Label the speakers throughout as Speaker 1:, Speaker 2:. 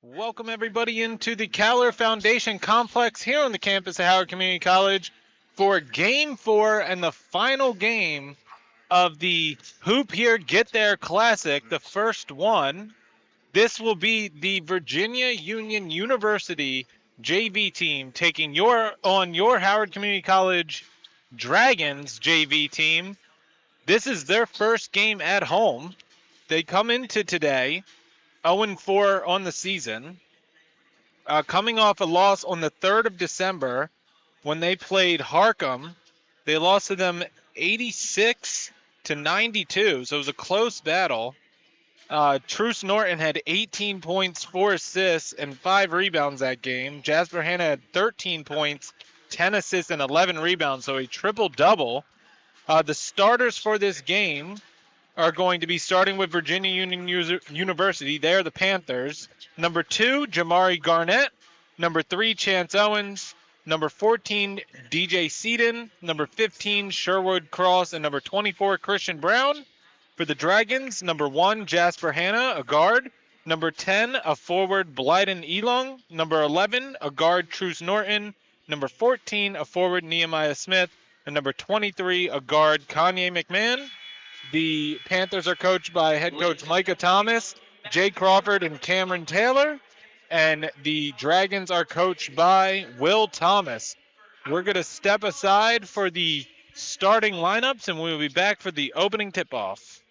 Speaker 1: Welcome everybody into the Caller Foundation Complex here on the campus of Howard Community College for Game 4 and the final game of the Hoop Here Get There Classic, the first one. This will be the Virginia Union University JV team taking on your Howard Community College Dragons JV team. This is their first game at home. They come into today 0-4 on the season. Coming off a loss on the 3rd of December when they played Harcum. They lost to them 86-92, so it was a close battle. Truce Norton had 18 points, 4 assists, and 5 rebounds that game. Jasper Hanna had 13 points, 10 assists, and 11 rebounds, so a triple-double. The starters for this game are going to be starting with Virginia Union University. They are the Panthers. Number 2, Jamari Garnett. Number 3, Chance Owens. Number 14, DJ Seaton. Number 15, Sherwood Cross. And number 24, Christian Brown. For the Dragons, number 1, Jasper Hanna, a guard. Number 10, a forward, Blyden Elong. Number 11, a guard, Truce Norton. Number 14, a forward, Nehemiah Smith. And number 23, a guard, Kanye McMahon. The Panthers are coached by head coach Micah Thomas, Jay Crawford, and Cameron Taylor. And the Dragons are coached by Will Thomas. We're going to step aside for the starting lineups, and we'll be back for the opening tip-off.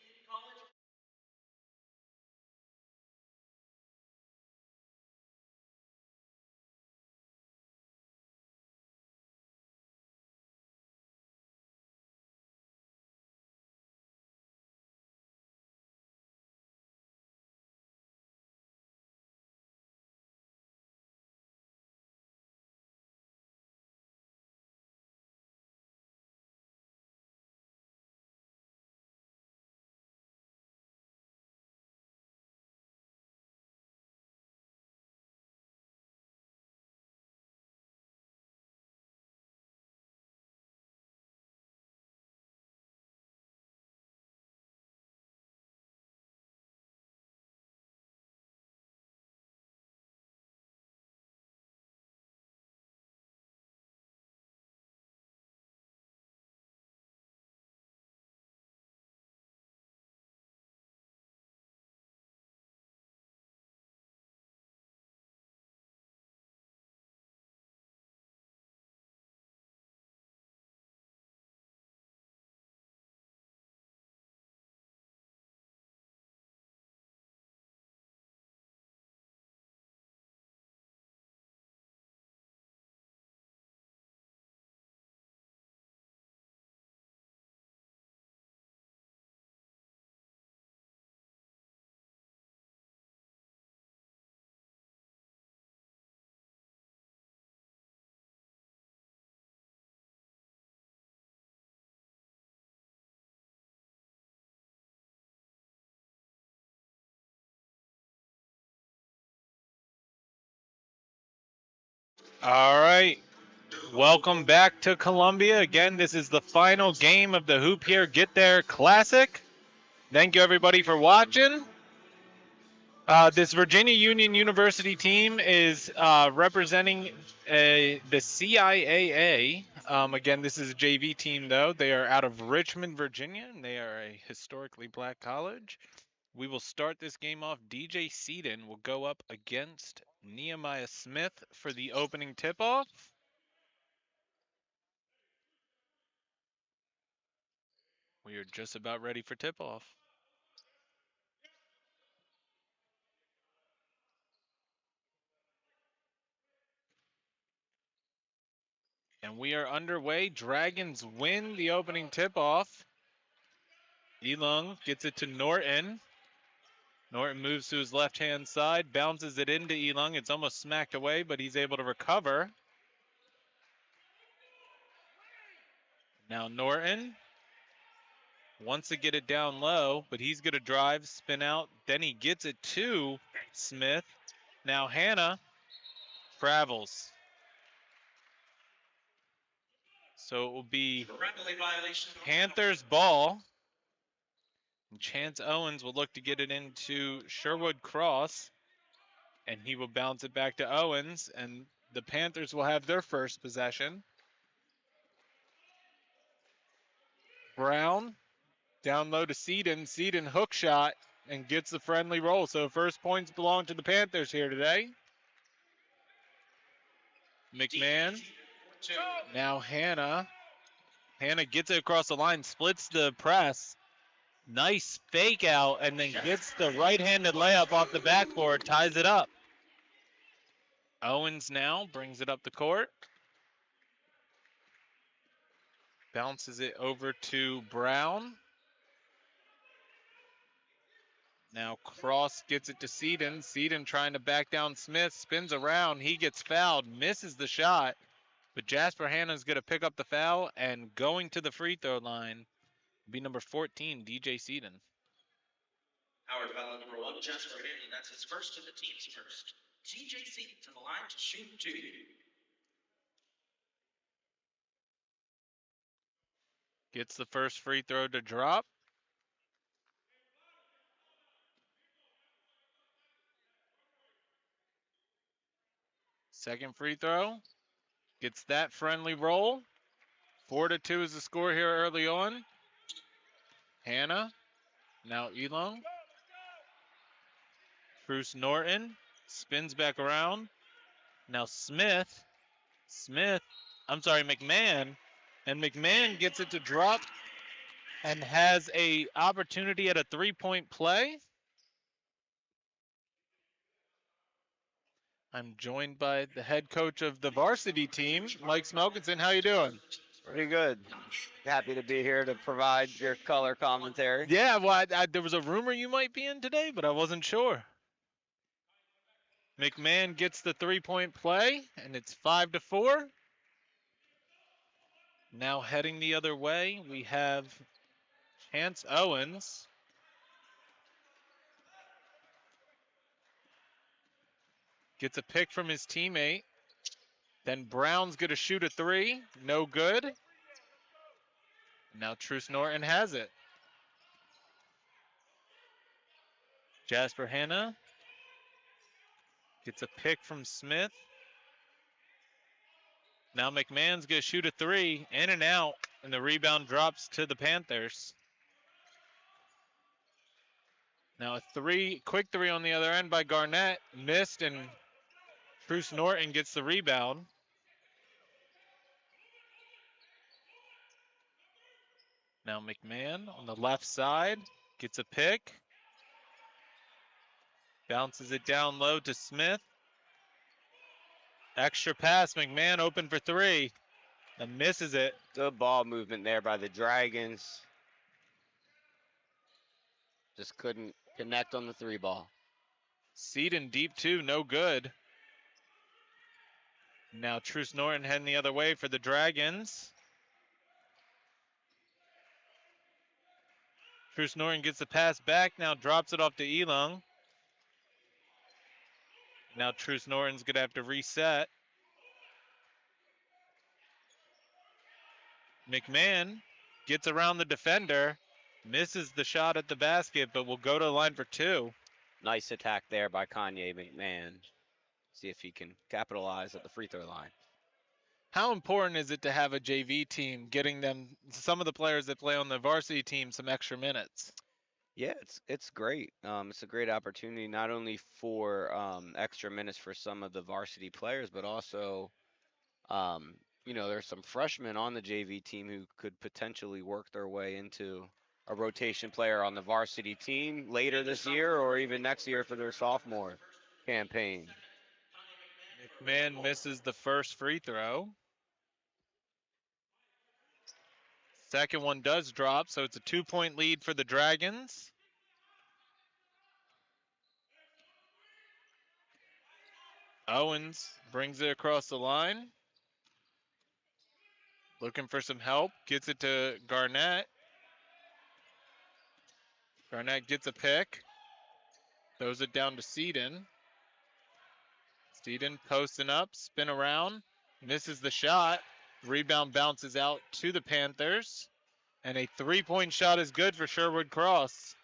Speaker 1: All right. Welcome back to Columbia. Again, this is the final game of the Hoop Here Get There Classic. Thank you, everybody, for watching. This Virginia Union University team is representing the CIAA. Again, this is a JV team, though. They are out of Richmond, Virginia, and they are a historically black college. We will start this game off. DJ Seaton will go up against Nehemiah Smith for the opening tip-off. We are just about ready for tip-off. And we are underway. Dragons win the opening tip-off. Elung gets it to Norton. Norton moves to his left-hand side, bounces it into Elung. It's almost smacked away, but he's able to recover. Now Norton wants to get it down low, but he's going to drive, spin out. Then he gets it to Smith. Now Hanna travels. So it will be Panthers ball. And Chance Owens will look to get it into Sherwood Cross. And he will bounce it back to Owens, and the Panthers will have their first possession. Brown down low to Seaton. Seaton hook shot and gets the friendly roll. So first points belong to the Panthers here today. McMahon. Now Hannah. Hannah gets it across the line, splits the press. Nice fake out, and then gets the right-handed layup off the backboard, ties it up. Owens now brings it up the court. Bounces it over to Brown. Now Cross gets it to Seaton. Seaton trying to back down Smith. Spins around. He gets fouled. Misses the shot. But Jasper Hannah's going to pick up the foul. And going to the free throw line will be number 14, DJ Seaton.
Speaker 2: Howard foul number 1, Jasper Hannah. That's his first and the team's first. DJ Seaton to the line to shoot 2.
Speaker 1: Gets the first free throw to drop. Second free throw. Gets that friendly roll. 4-2 is the score here early on. Hannah. Now Elong. Bruce Norton. Spins back around. Now McMahon. And McMahon gets it to drop and has a opportunity at a three-point play. I'm joined by the head coach of the varsity team, Mike Smelkinson. How you doing?
Speaker 3: Pretty good. Happy to be here to provide your color commentary.
Speaker 1: Yeah, well, there was a rumor you might be in today, but I wasn't sure. McMahon gets the three-point play, and it's 5-4. Now heading the other way, we have Chance Owens. Gets a pick from his teammate. Then Brown's going to shoot a three. No good. Now Truce Norton has it. Jasper Hannah gets a pick from Smith. Now McMahon's going to shoot a three. In and out. And the rebound drops to the Panthers. Now a quick three on the other end by Garnett. Missed, and Truce Norton gets the rebound. Now McMahon on the left side gets a pick. Bounces it down low to Smith. Extra pass, McMahon open for three. And misses it.
Speaker 3: Good ball movement there by the Dragons. Just couldn't connect on the three ball.
Speaker 1: Seaton deep two, no good. Now Truce Norton heading the other way for the Dragons. Truce Norton gets the pass back, now drops it off to Elong. Now Truce Norton's going to have to reset. McMahon gets around the defender, misses the shot at the basket, but will go to the line for two.
Speaker 3: Nice attack there by Kanye McMahon. See if he can capitalize at the free throw line.
Speaker 1: How important is it to have a JV team, getting them, some of the players that play on the varsity team, some extra minutes?
Speaker 3: Yeah, it's great. It's a great opportunity not only for extra minutes for some of the varsity players, but also, there's some freshmen on the JV team who could potentially work their way into a rotation player on the varsity team later this year or even next year for their sophomore campaign.
Speaker 1: McMahon misses the first free throw. Second one does drop, so it's a 2-point lead for the Dragons. Owens brings it across the line. Looking for some help. Gets it to Garnett. Garnett gets a pick. Throws it down to Seaton. Seaton posting up, spin around. Misses the shot. Rebound bounces out to the Panthers. And a three-point shot is good for Sherwood Cross.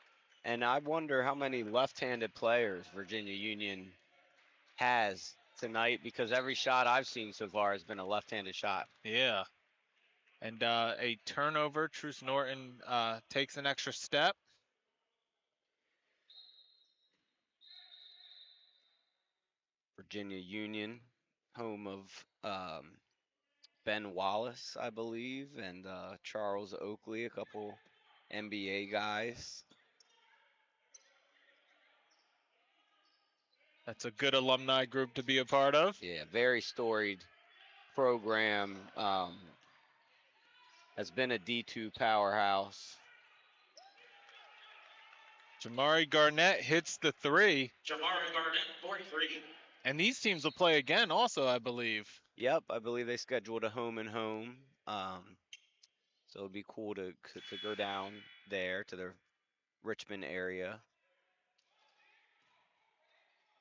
Speaker 3: And I wonder how many left-handed players Virginia Union has tonight because every shot I've seen so far has been a left-handed shot.
Speaker 1: Yeah. And a turnover. Truce Norton takes an extra step.
Speaker 3: Virginia Union, home of Ben Wallace, I believe, and Charles Oakley, a couple NBA guys.
Speaker 1: That's a good alumni group to be a part of.
Speaker 3: Yeah, very storied program. Has been a D2 powerhouse.
Speaker 1: Jamari Garnett hits the three.
Speaker 2: Jamari Garnett, 43.
Speaker 1: And these teams will play again also, I believe.
Speaker 3: Yep, I believe they scheduled a home and home. So it'd be cool to go down there to the Richmond area.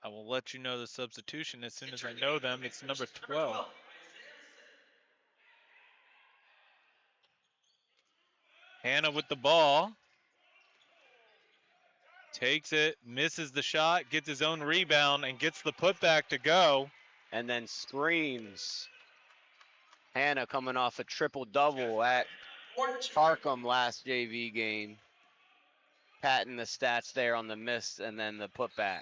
Speaker 1: I will let you know the substitution as soon as I know them. It's number 12. Hannah with the ball. Takes it, misses the shot, gets his own rebound, and gets the putback to go.
Speaker 3: And then screens. Hannah coming off a triple-double at Harkham last JV game. Patting the stats there on the miss and then the putback.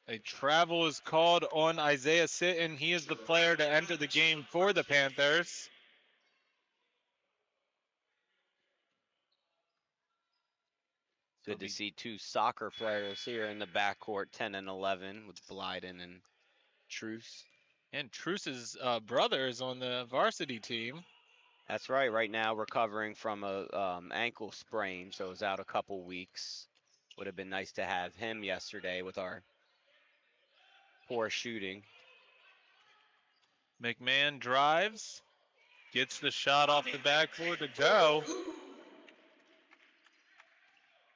Speaker 1: A travel is called on Isaiah Sitton. He is the player to enter the game for the Panthers.
Speaker 3: Good to see two soccer players here in the backcourt, 10 and 11, with Blyden and Truce.
Speaker 1: And Truce's brother is on the varsity team.
Speaker 3: That's right. Right now, recovering from a ankle sprain, so he's out a couple weeks. Would have been nice to have him yesterday with our poor shooting.
Speaker 1: McMahon drives, gets the shot off the backboard to go.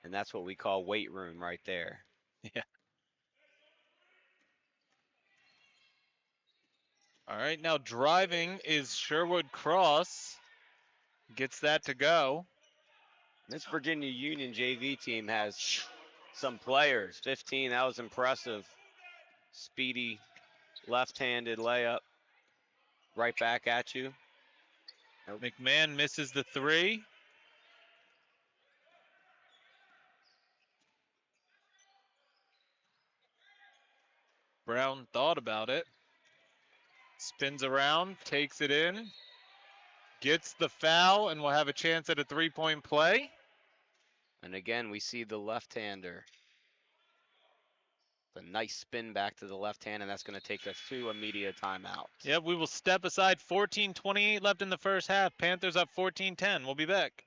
Speaker 3: And that's what we call weight room right there.
Speaker 1: Yeah. All right, now driving is Sherwood Cross. Gets that to go.
Speaker 3: This Virginia Union JV team has some players. 15, that was impressive. Speedy left-handed layup. Right back at you.
Speaker 1: McMahon misses the three. Brown thought about it. Spins around, takes it in. Gets the foul, and will have a chance at a three-point play.
Speaker 3: And again, we see the left-hander. A nice spin back to the left hand, and that's going to take us to immediate timeout.
Speaker 1: Yep, we will step aside. 14:28 left in the first half. Panthers up 14-10. We'll be back.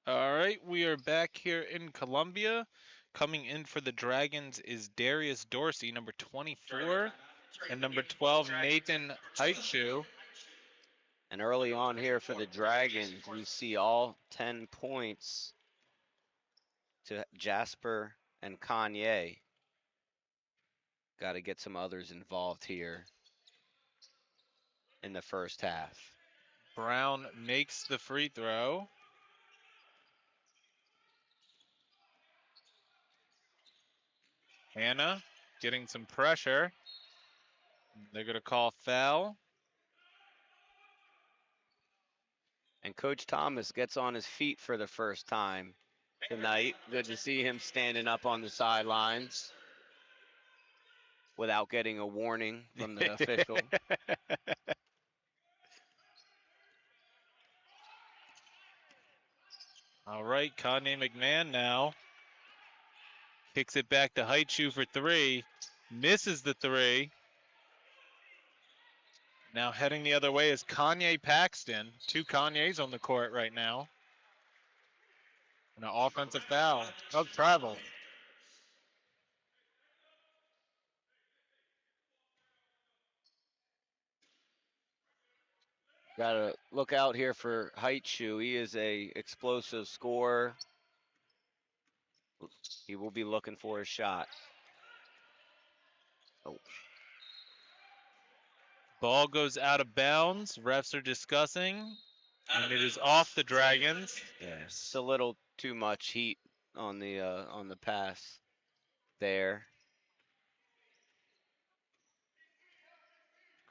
Speaker 1: All right, we are back here in Columbia. Coming in for the Dragons is Darius Dorsey, number 24, and number 12, Nathan Haichu.
Speaker 3: And early on here for the Dragons, we see all 10 points to Jasper and Kanye. Got to get some others involved here in the first half.
Speaker 1: Brown makes the free throw. Hannah getting some pressure. They're going to call foul.
Speaker 3: And Coach Thomas gets on his feet for the first time tonight. Good to see him standing up on the sidelines without getting a warning from the official.
Speaker 1: All right, Kanye McMahon now kicks it back to Haichu for three. Misses the three. Now heading the other way is Kanye Paxton. Two Kanyes on the court right now. And an offensive foul of travel.
Speaker 3: Got to look out here for Haichu. He is a explosive scorer. He will be looking for a shot. Oh,
Speaker 1: Ball goes out of bounds. Refs are discussing. And it is off the Dragons.
Speaker 3: yes. It's a little too much heat on the pass there.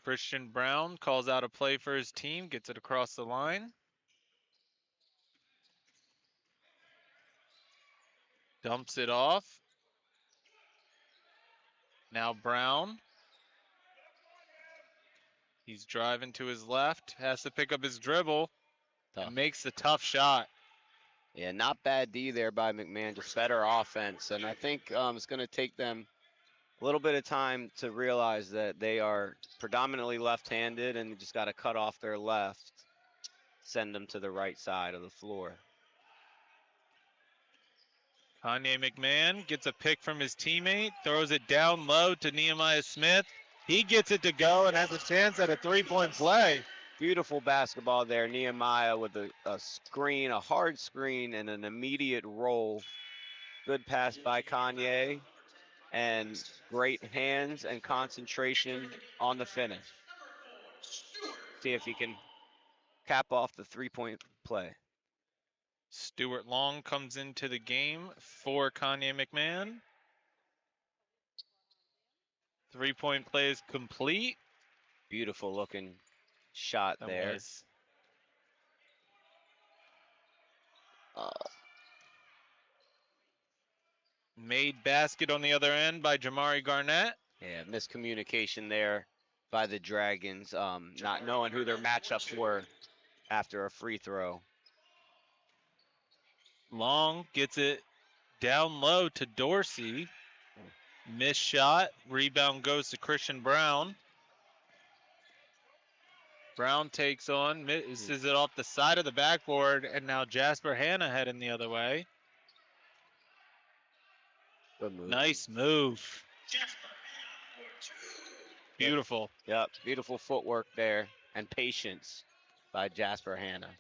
Speaker 1: Christian Brown calls out a play for his team, gets it across the line. Dumps it off. Now Brown. He's driving to his left, has to pick up his dribble, and makes the tough shot.
Speaker 3: Yeah, not bad D there by McMahon, just better offense. And I think it's going to take them a little bit of time to realize that they are predominantly left-handed and just got to cut off their left, send them to the right side of the floor.
Speaker 1: Kanye McMahon gets a pick from his teammate, throws it down low to Nehemiah Smith. He gets it to go and has a chance at a three-point play.
Speaker 3: Beautiful basketball there. Nehemiah with a screen, a hard screen, and an immediate roll. Good pass by Kanye. And great hands and concentration on the finish. See if he can cap off the three-point play.
Speaker 1: Stuart Long comes into the game for Kanye McMahon. Three-point play is complete.
Speaker 3: Beautiful looking shot there.
Speaker 1: Made basket on the other end by Jamari Garnett.
Speaker 3: Yeah, miscommunication there by the Dragons, not knowing who their matchups were after a free throw.
Speaker 1: Long gets it down low to Dorsey. Missed shot. Rebound goes to Christian Brown. Brown takes on, misses it off the side of the backboard, and now Jasper Hannah heading the other way.
Speaker 3: Good move.
Speaker 1: Nice move. Beautiful.
Speaker 3: Yep, beautiful footwork there and patience by Jasper Hannah.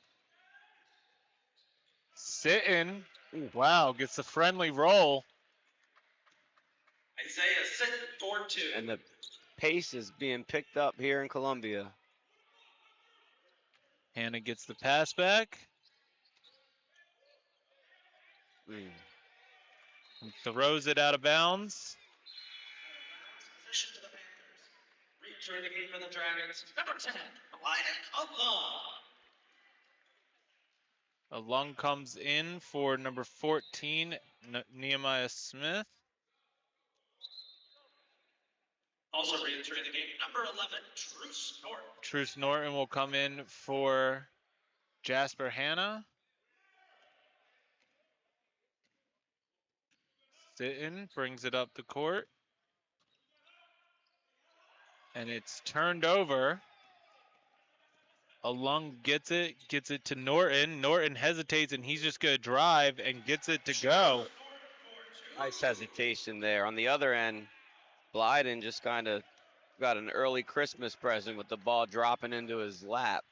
Speaker 1: Sitting. Wow, gets a friendly roll.
Speaker 2: Isaiah Sitton for two.
Speaker 3: And the pace is being picked up here in Columbia.
Speaker 1: Hannah gets the pass back. And throws it out of bounds.
Speaker 2: Position to the Panthers. Return the game for the Dragons. Number 10, Lyden Along.
Speaker 1: Along comes in for number 14, Nehemiah Smith.
Speaker 2: Also re-entering the game, number 11, Truce Norton.
Speaker 1: Truce Norton will come in for Jasper Hannah. Sitton brings it up the court. And it's turned over. Alung gets it to Norton. Norton hesitates, and he's just going to drive and gets it to go.
Speaker 3: Nice hesitation there. On the other end, Blyden just kind of got an early Christmas present with the ball dropping into his lap.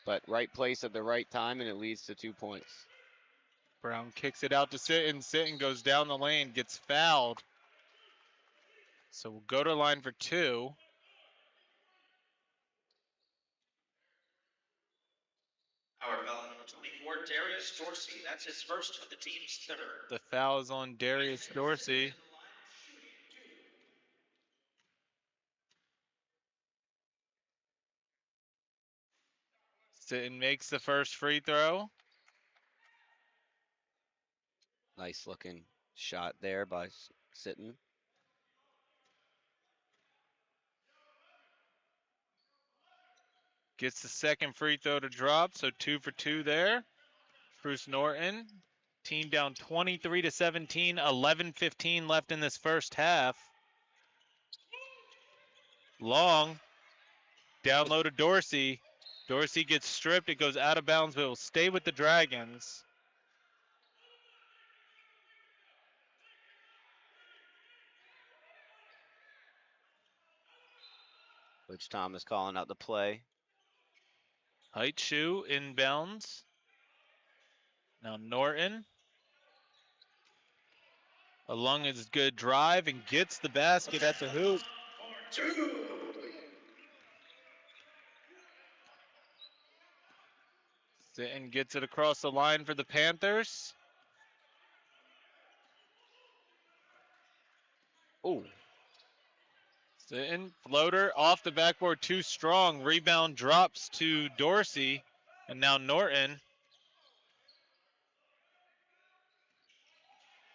Speaker 3: But right place at the right time, and it leads to 2 points.
Speaker 1: Brown kicks it out to Sitton. Sitton goes down the lane, gets fouled. So we'll go to the line for two.
Speaker 2: Our foul number 24, Darius Dorsey. That's his first of the team's third.
Speaker 1: The foul is on Darius Dorsey. Sitton makes the first free throw.
Speaker 3: Nice looking shot there by Sitton.
Speaker 1: Gets the second free throw to drop, so 2 for 2 there. Bruce Norton, team down 23-17, 11:15 left in this first half. Long, down low to Dorsey. Dorsey gets stripped, it goes out of bounds, but it will stay with the Dragons.
Speaker 3: Coach Thomas calling out the play.
Speaker 1: Height shoe inbounds. Now Norton. Along his good drive and gets the basket at the hoop. Sitton gets it across the line for the Panthers.
Speaker 3: Oh,
Speaker 1: Sitton, floater off the backboard, too strong. Rebound drops to Dorsey, and now Norton.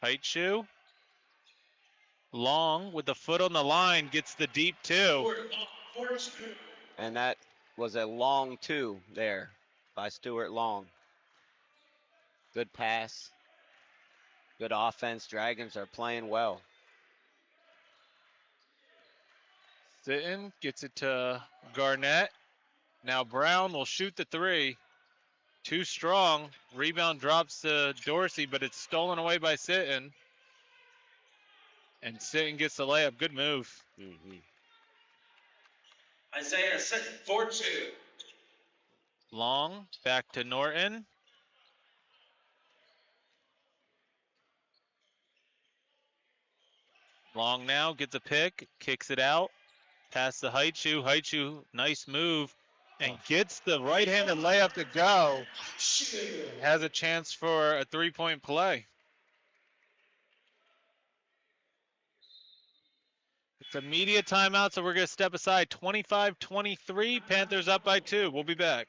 Speaker 1: Height shoe. Long with the foot on the line, gets the deep two.
Speaker 3: and that was a long 2 there by Stuart Long. Good pass. Good offense. Dragons are playing well.
Speaker 1: Sitton gets it to Garnett. Now Brown will shoot the 3. Too strong. Rebound drops to Dorsey, but it's stolen away by Sitton. And Sitton gets the layup. Good move.
Speaker 2: Isaiah Sitton, 4-2.
Speaker 1: Long, back to Norton. Long now, gets a pick, kicks it out. Past the Haichu. Haichu, nice move. And gets the right-handed layup to go. Has a chance for a 3-point play. It's a media timeout, so we're going to step aside. 25-23, Panthers up by 2. We'll be back.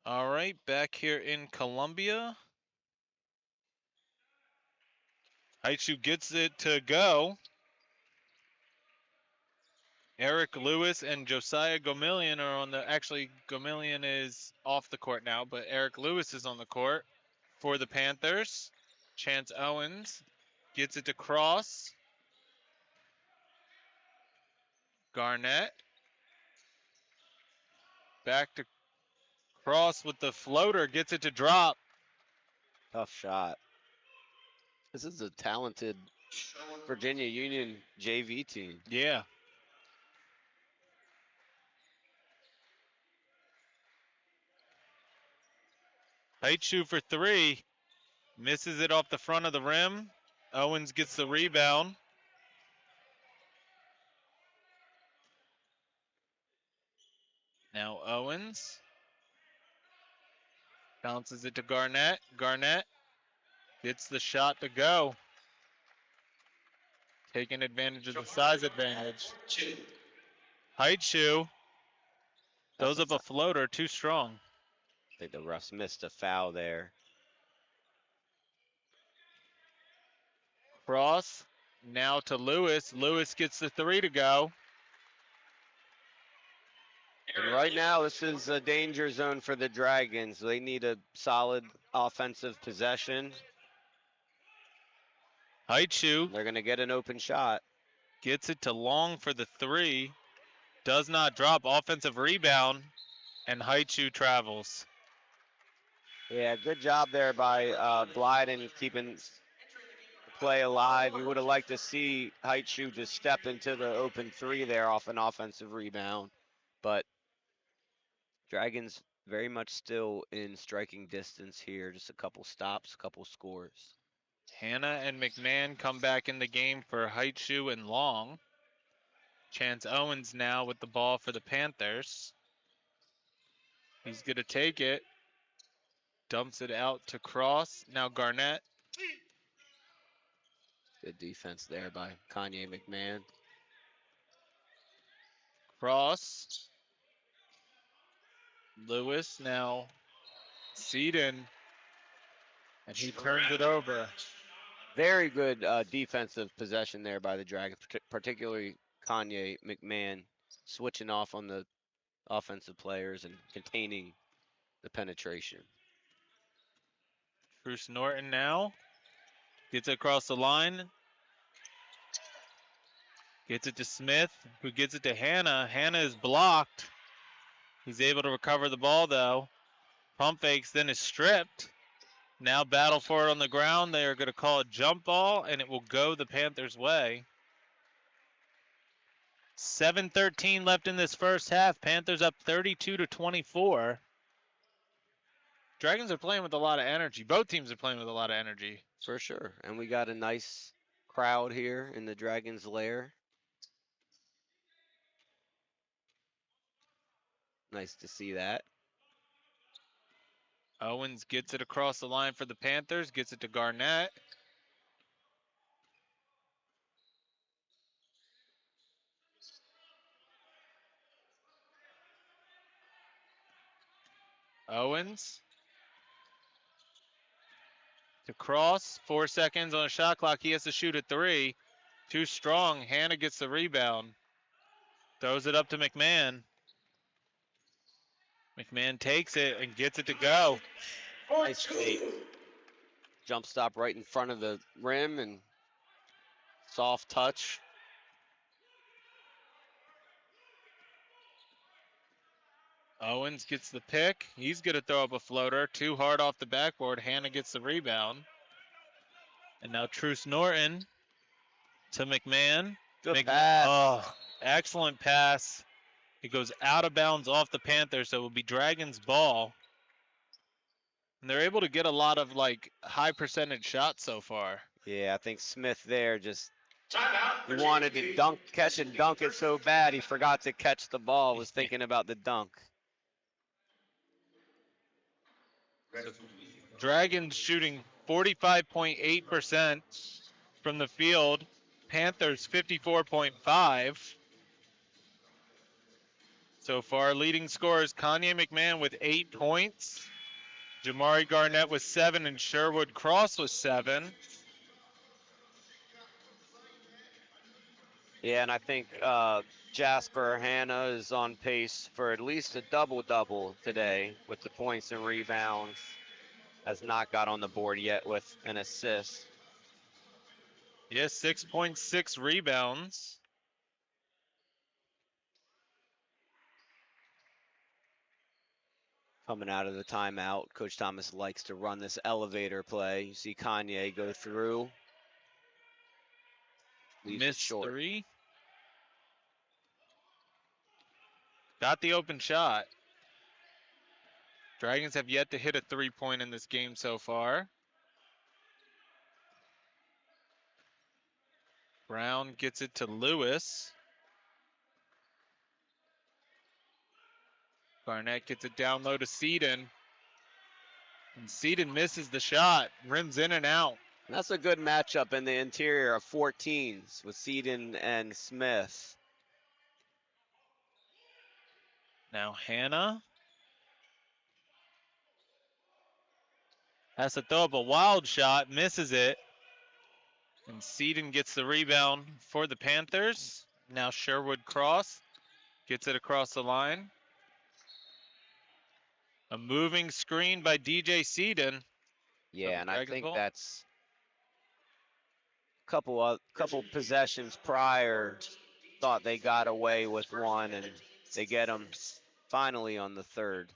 Speaker 1: All right, back here in Columbia. Haichu gets it to go. Eric Lewis and Josiah Gomillion are on the, actually Gomillion is off the court now, but Eric Lewis is on the court for the Panthers. Chance Owens gets it to Cross. Garnett. Back to Cross with the floater, gets it to drop.
Speaker 3: Tough shot. This is a talented Virginia Union JV team.
Speaker 1: Yeah. Haichu for 3. Misses it off the front of the rim. Owens gets the rebound. Now Owens Bounces it to Garnett. Garnett gets the shot to go. Taking advantage of the size advantage. Haichu throws up a floater, too strong.
Speaker 3: I think the refs missed a foul there.
Speaker 1: Cross now to Lewis. Lewis gets the 3 to go.
Speaker 3: And right now, this is a danger zone for the Dragons. They need a solid offensive possession.
Speaker 1: Haichu
Speaker 3: They're going to get an open shot.
Speaker 1: gets it to Long for the 3. Does not drop. Offensive rebound. And Haichu travels.
Speaker 3: Yeah, good job there by Blyden keeping the play alive. We would have liked to see Haichu just step into the open 3 there off an offensive rebound. But Dragons very much still in striking distance here. Just a couple stops, a couple scores.
Speaker 1: Hannah and McMahon come back in the game for Haichu and Long. Chance Owens now with the ball for the Panthers. He's going to take it. Dumps it out to Cross. Now Garnett.
Speaker 3: Good defense there by Kanye McMahon.
Speaker 1: Cross. Lewis now. Seaton. And he turns it over.
Speaker 3: Very good defensive possession there by the Dragons, particularly Kanye McMahon switching off on the offensive players and containing the penetration.
Speaker 1: Bruce Norton now. Gets it across the line. Gets it to Smith, who gets it to Hannah. Hannah is blocked. He's able to recover the ball, though. Pump fakes, then is stripped. Now battle for it on the ground. They are going to call a jump ball, and it will go the Panthers' way. 7:13 left in this first half. Panthers up 32-24. Dragons are playing with a lot of energy. Both teams are playing with a lot of energy.
Speaker 3: For sure. And we got a nice crowd here in the Dragons' lair. Nice to see that.
Speaker 1: Owens gets it across the line for the Panthers. Gets it to Garnett. Owens to Cross. 4 seconds on a shot clock. He has to shoot a 3. Too strong. Hannah gets the rebound. Throws it up to McMahon. McMahon takes it and gets it to go.
Speaker 3: Nice fake. Jump stop right in front of the rim and soft touch.
Speaker 1: Owens gets the pick. He's going to throw up a floater. Too hard off the backboard. Hannah gets the rebound. And now Truce Norton to McMahon.
Speaker 3: Good pass.
Speaker 1: Oh, excellent pass. It goes out of bounds off the Panthers, so it will be Dragons' ball. And they're able to get a lot of high percentage shots so far.
Speaker 3: Yeah, I think Smith there just he wanted to catch and dunk it so bad he forgot to catch the ball, was thinking about the dunk.
Speaker 1: Dragons shooting 45.8% from the field. Panthers 54.5%. So far, leading scorers Kanye McMahon with 8 points. Jamari Garnett with 7 and Sherwood Cross with 7.
Speaker 3: Yeah, and I think Jasper Hannah is on pace for at least a double-double today with the points and rebounds. Has not got on the board yet with an assist.
Speaker 1: Yes, 6.6 rebounds.
Speaker 3: Coming out of the timeout, Coach Thomas likes to run this elevator play. You see Kanye go through.
Speaker 1: Missed short. 3. Got the open shot. Dragons have yet to hit a 3-point in this game so far. Brown gets it to Lewis. Garnett gets it down low to Seaton. And Seaton misses the shot, rims in and out.
Speaker 3: And that's a good matchup in the interior of 14s with Seaton and Smith.
Speaker 1: Now Hannah has to throw up a wild shot, misses it. And Seaton gets the rebound for the Panthers. Now Sherwood Cross gets it across the line. A moving screen by DJ Seaton.
Speaker 3: Yeah, and I
Speaker 1: Dragon
Speaker 3: think
Speaker 1: Ball.
Speaker 3: that's couple possessions prior, thought they got away with one, and they get them finally on the third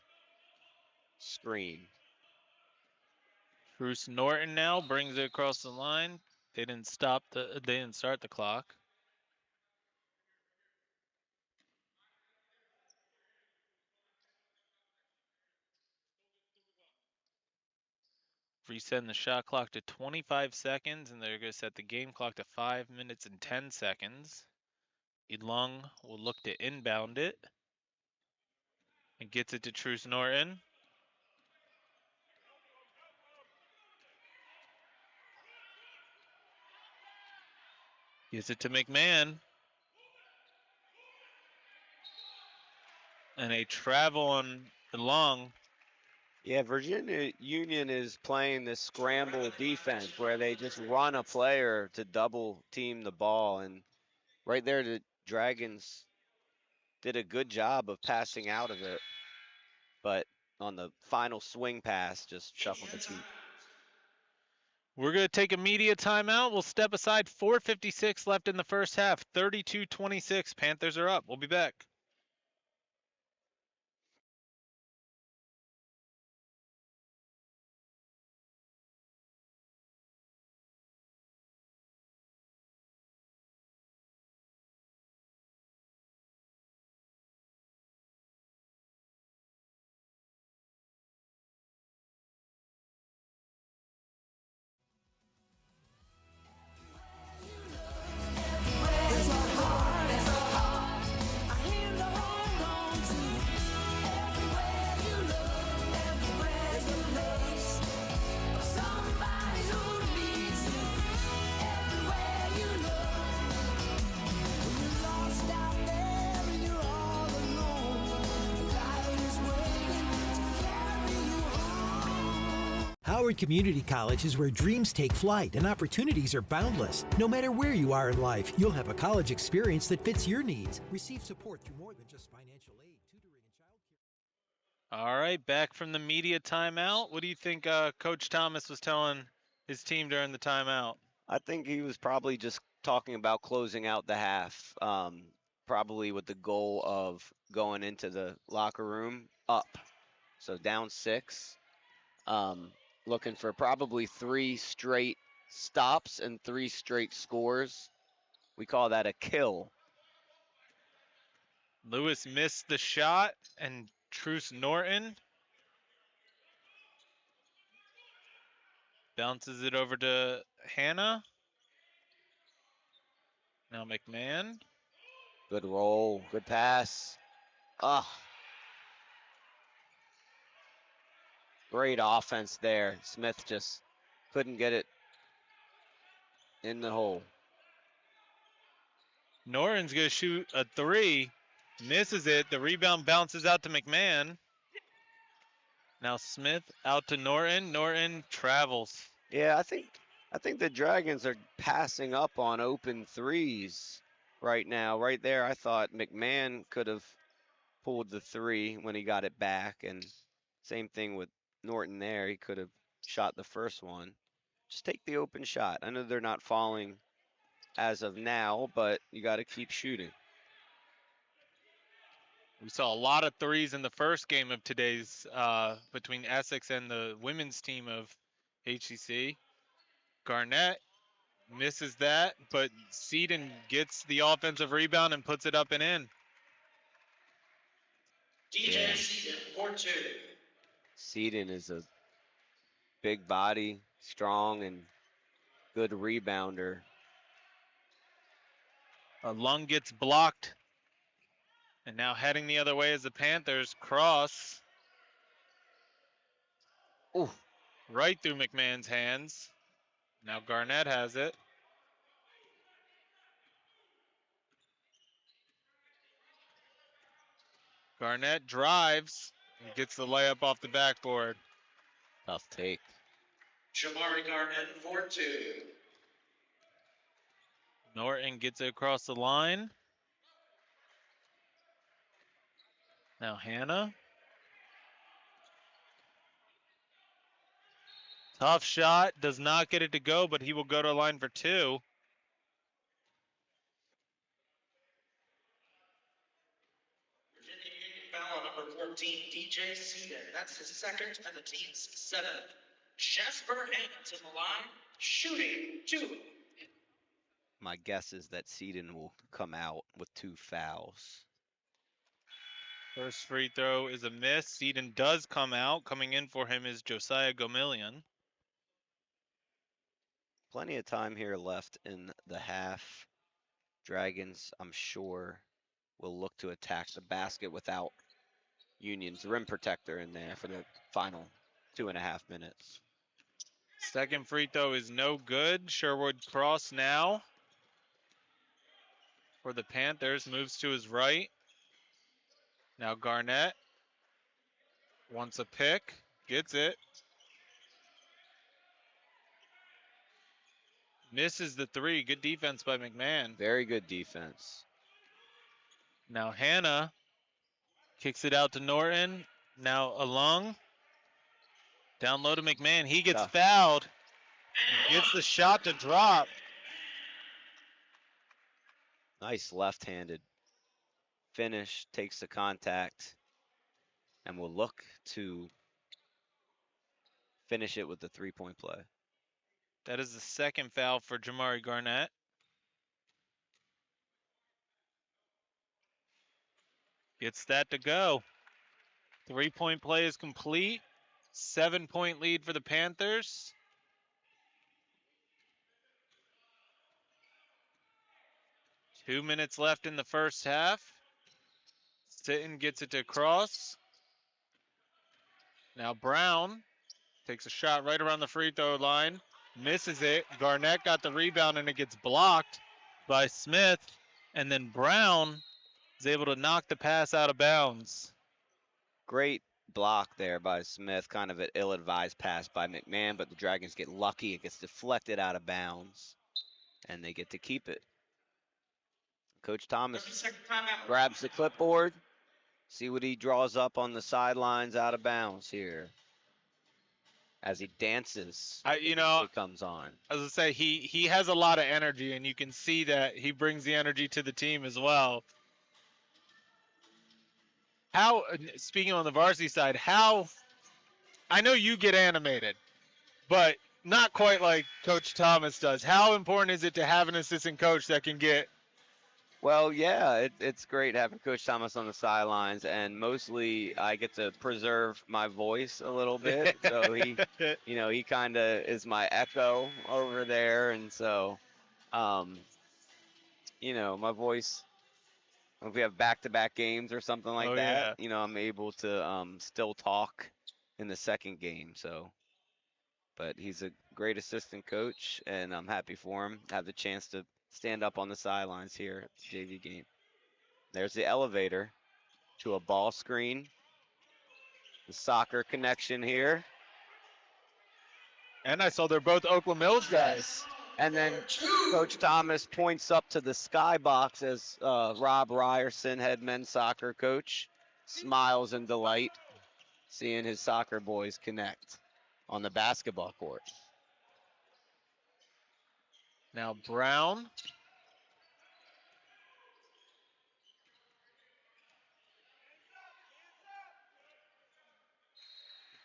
Speaker 3: screen.
Speaker 1: Bruce Norton now brings it across the line. They didn't start the clock. Resetting the shot clock to 25 seconds, and they're going to set the game clock to 5 minutes and 10 seconds. Elung will look to inbound it and gets it to Truce Norton. Gives it to McMahon. And a travel on Elung.
Speaker 3: Yeah, Virginia Union is playing this scramble defense where they just run a player to double team the ball. And right there, the Dragons did a good job of passing out of it. But on the final swing pass, just shuffled the feet.
Speaker 1: We're going to take a media timeout. We'll step aside. 4:56 left in the first half. 32-26. Panthers are up. We'll be back.
Speaker 4: Howard Community College is where dreams take flight and opportunities are boundless. No matter where you are in life, you'll have a college experience that fits your needs. Receive support through more than just financial aid, tutoring, and childcare.
Speaker 1: All right, back from the media timeout. What do you think Coach Thomas was telling his team during the timeout?
Speaker 3: I think he was probably just talking about closing out the half, probably with the goal of going into the locker room up. So down 6. Looking for probably 3 straight stops and 3 straight scores. We call that a kill.
Speaker 1: Lewis missed the shot, and Truce Norton bounces it over to Hannah. Now McMahon.
Speaker 3: Good roll, good pass. Great offense there. Smith just couldn't get it in the hole.
Speaker 1: Norton's going to shoot a 3. Misses it. The rebound bounces out to McMahon. Now Smith out to Norton. Norton travels.
Speaker 3: Yeah, I think the Dragons are passing up on open threes right now. Right there, I thought McMahon could have pulled the 3 when he got it back, and same thing with Norton there. He could have shot the first one. Just take the open shot. I know they're not falling as of now, but you got to keep shooting.
Speaker 1: We saw a lot of 3s in the first game of today's between Essex and the women's team of HCC. Garnett misses that, but Seaton gets the offensive rebound and puts it up and in.
Speaker 2: DJ Seaton, 4-2.
Speaker 3: Seaton is a big body, strong, and good rebounder.
Speaker 1: A Lung gets blocked. And now heading the other way is the Panthers. Cross.
Speaker 3: Ooh,
Speaker 1: right through McMahon's hands. Now Garnett has it. Garnett drives and gets the layup off the backboard.
Speaker 3: Tough take.
Speaker 2: Jamari Garnett, 4-2.
Speaker 1: Norton gets it across the line. Now Hannah. Tough shot, does not get it to go, but he will go to the line for 2.
Speaker 2: Virginia Union foul on number 14, DJ Seaton. That's his second and the team's 7th. Jasper Hannah to the line, shooting 2.
Speaker 3: My guess is that Seaton will come out with 2 fouls.
Speaker 1: First free throw is a miss. Seaton does come out. Coming in for him is Josiah Gomillion.
Speaker 3: Plenty of time here left in the half. Dragons, I'm sure, will look to attack the basket without Union's rim protector in there for the final 2.5 minutes.
Speaker 1: Second free throw is no good. Sherwood cross now for the Panthers. Moves to his right. Now Garnett wants a pick. Gets it. Misses the 3. Good defense by McMahon.
Speaker 3: Very good defense.
Speaker 1: Now Hannah kicks it out to Norton. Now Alung. Down low to McMahon. He gets
Speaker 3: Tough.
Speaker 1: fouled. And gets the shot to drop.
Speaker 3: Nice left-handed finish. Takes the contact. And will look to finish it with the 3-point play.
Speaker 1: That is the second foul for Jamari Garnett. Gets that to go. 3-point play is complete. 7-point lead for the Panthers. Two minutes left in the first half. Sitton gets it to cross. Now Brown takes a shot right around the free throw line. Misses it. Garnett got the rebound and it gets blocked by Smith. And then Brown is able to knock the pass out of bounds.
Speaker 3: Great block there by Smith. Kind of an ill-advised pass by McMahon, but the Dragons get lucky. It gets deflected out of bounds, and they get to keep it. Coach Thomas
Speaker 2: 30-second timeout.
Speaker 3: grabs the clipboard. See what he draws up on the sidelines out of bounds here. As he dances,
Speaker 1: You know,
Speaker 3: he comes on.
Speaker 1: as I say, he has a lot of energy, and you can see that he brings the energy to the team as well. How, speaking on the varsity side, how, I know you get animated, but not quite like Coach Thomas does. How important is it to have an assistant coach that can get?
Speaker 3: Well, yeah, it's great having Coach Thomas on the sidelines, and mostly I get to preserve my voice a little bit. So he, he kind of is my echo over there, and so, my voice. If we have back-to-back games or something like that, I'm able to still talk in the second game. So, but he's a great assistant coach, and I'm happy for him. Have the chance to stand up on the sidelines here at the JV game. There's the elevator to a ball screen. The soccer connection here.
Speaker 1: And I saw they're both Oakland Mills guys.
Speaker 3: And then Coach Thomas points up to the skybox as Rob Ryerson, head men's soccer coach, smiles in delight seeing his soccer boys connect on the basketball court.
Speaker 1: Now Brown.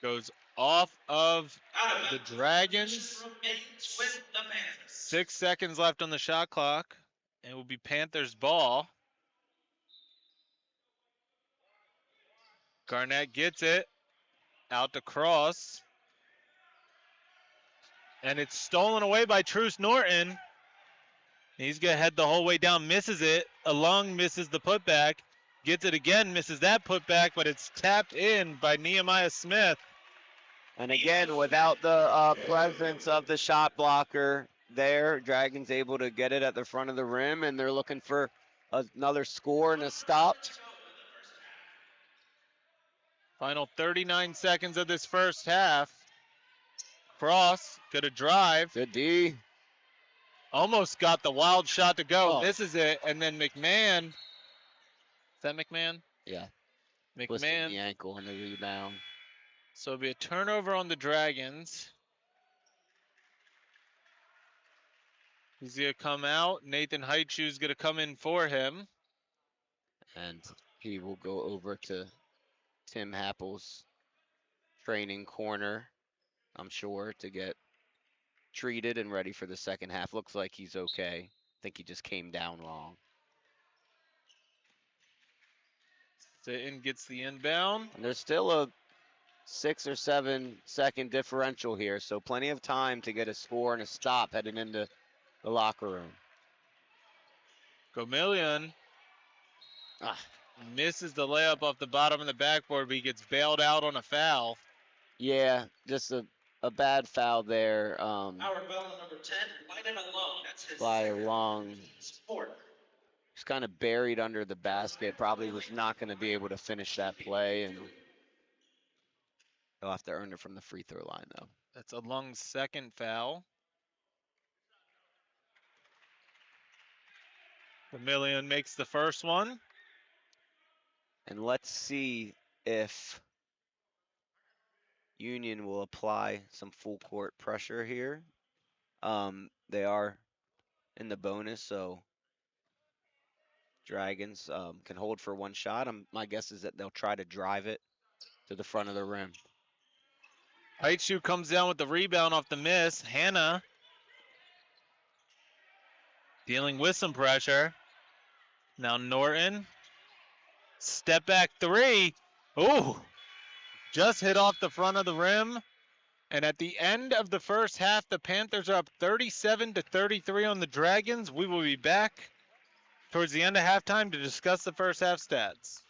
Speaker 1: Goes off of the Dragons.
Speaker 2: Remains with the Panthers.
Speaker 1: 6 seconds left on the shot clock. It will be Panthers ball. Garnett gets it. Out to cross. And it's stolen away by Truce Norton. He's going to head the whole way down. Misses it. Alung misses the putback. Gets it again. Misses that putback, but it's tapped in by Nehemiah Smith.
Speaker 3: And again, without the presence of the shot blocker there, Dragons able to get it at the front of the rim, and they're looking for another score and a stop.
Speaker 1: Final 39 seconds of this first half. Cross, could have drive.
Speaker 3: Good D.
Speaker 1: Almost got the wild shot to go.
Speaker 3: Oh.
Speaker 1: Misses it. And then McMahon. Is that McMahon?
Speaker 3: Yeah, twisted
Speaker 1: McMahon.
Speaker 3: the ankle in the rebound.
Speaker 1: So it'll be a turnover on the Dragons. He's going to come out. Nathan Heitschu's going to come in for him.
Speaker 3: And he will go over to Tim Happel's training corner, I'm sure, to get treated and ready for the second half. Looks like he's okay. I think he just came down wrong.
Speaker 1: Sitton gets the inbound.
Speaker 3: And there's still a 6 or 7 second differential here, so plenty of time to get a score and a stop heading into the locker room.
Speaker 1: Gomillion
Speaker 3: Ah,
Speaker 1: misses the layup off the bottom of the backboard, but he gets bailed out on a foul.
Speaker 3: yeah, just a bad foul there.
Speaker 2: Howard Bell, number 10, lighted alone. That's his
Speaker 3: By
Speaker 2: second.
Speaker 3: Long.
Speaker 2: Sport.
Speaker 3: He's kind of buried under the basket. Probably was not going to be able to finish that play, and he'll have to earn it from the free throw line, though.
Speaker 1: That's a Lung's second foul. Gomillion makes the first one.
Speaker 3: And let's see if Union will apply some full court pressure here. They are in the bonus, so Dragons can hold for one shot. My guess is that they'll try to drive it to the front of the rim.
Speaker 1: Heitschu comes down with the rebound off the miss. Hannah dealing with some pressure. Now Norton. Step back three. Ooh. Just hit off the front of the rim. And at the end of the first half, the Panthers are up 37-33 on the Dragons. We will be back towards the end of halftime to discuss the first half stats.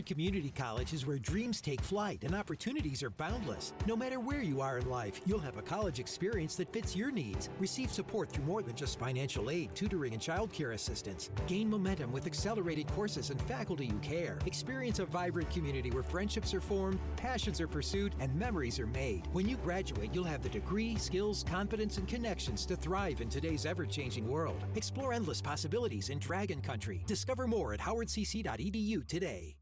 Speaker 4: Howard Community College is where dreams take flight and opportunities are boundless. No matter where you are in life, you'll have a college experience that fits your needs. Receive support through more than just financial aid, tutoring, and childcare assistance. Gain momentum with accelerated courses and faculty you care. Experience a vibrant community where friendships are formed, passions are pursued, and memories are made. When you graduate, you'll have the degree, skills, confidence, and connections to thrive in today's ever-changing world. Explore endless possibilities in Dragon Country. Discover more at howardcc.edu today.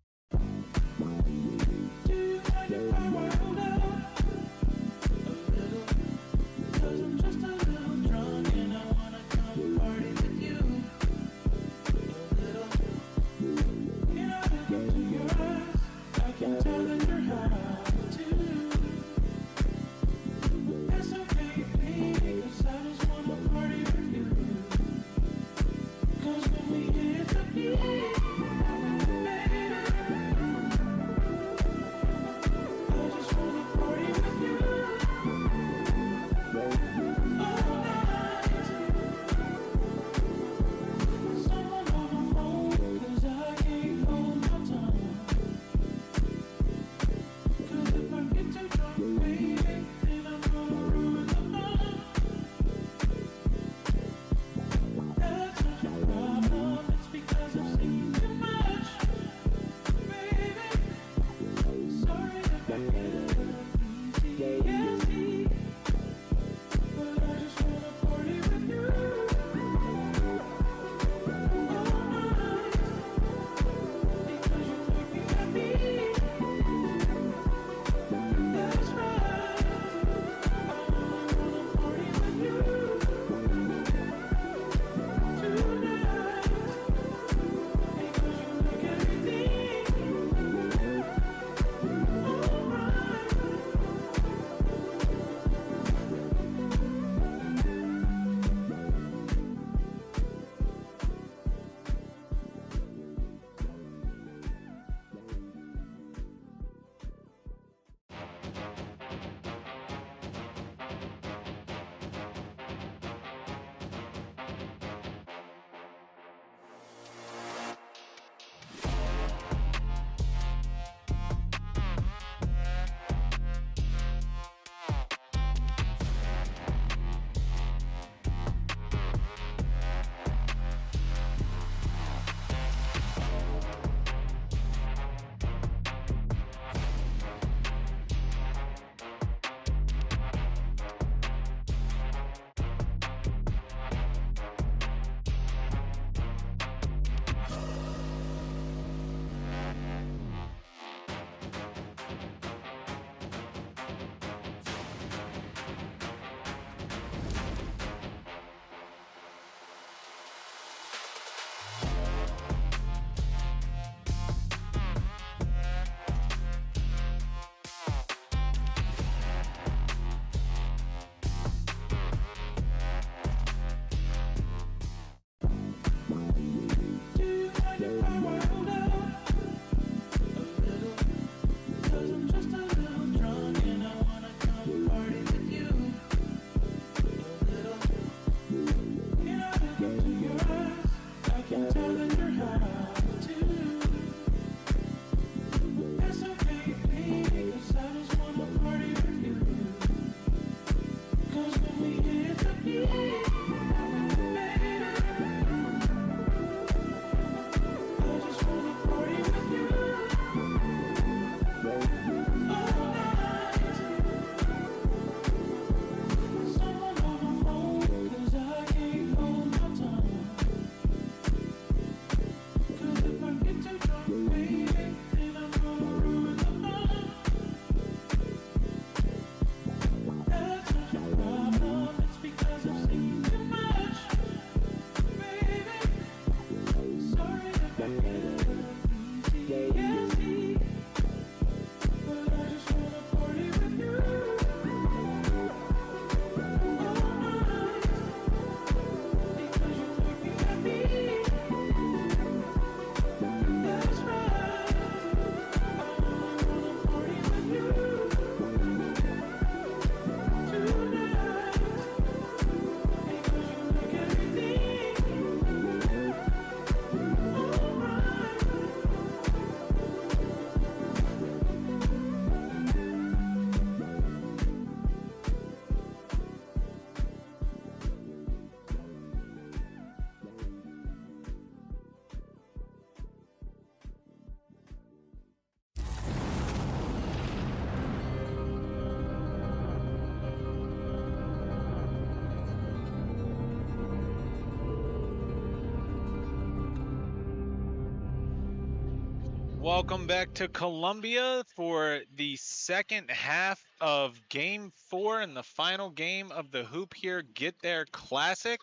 Speaker 1: Welcome back to Columbia for the second half of Game 4 and the final game of the Hoop Here Get There Classic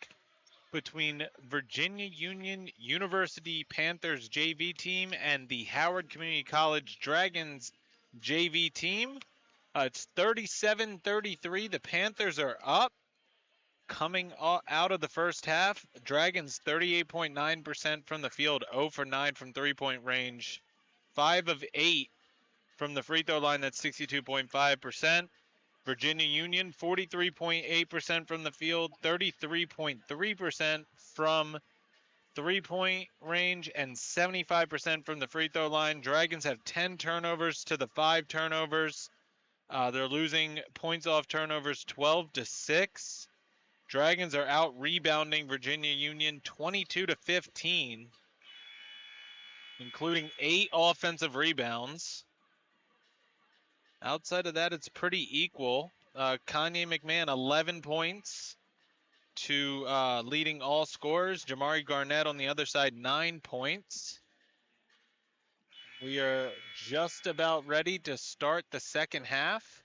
Speaker 1: between Virginia Union University Panthers JV team and the Howard Community College Dragons JV team. It's 37-33. The Panthers are up coming out of the first half. Dragons 38.9% from the field, 0 for 9 from three-point range. 5 of 8 from the free throw line, that's 62.5%. Virginia Union, 43.8% from the field, 33.3% from three-point range, and 75% from the free throw line. Dragons have 10 turnovers to the 5 turnovers. They're losing points off turnovers 12-6. Dragons are out rebounding Virginia Union 22-15. Including 8 offensive rebounds. Outside of that, it's pretty equal. Kanye McMahon, 11 points to leading all scorers. Jamari Garnett on the other side, 9 points. We are just about ready to start the second half,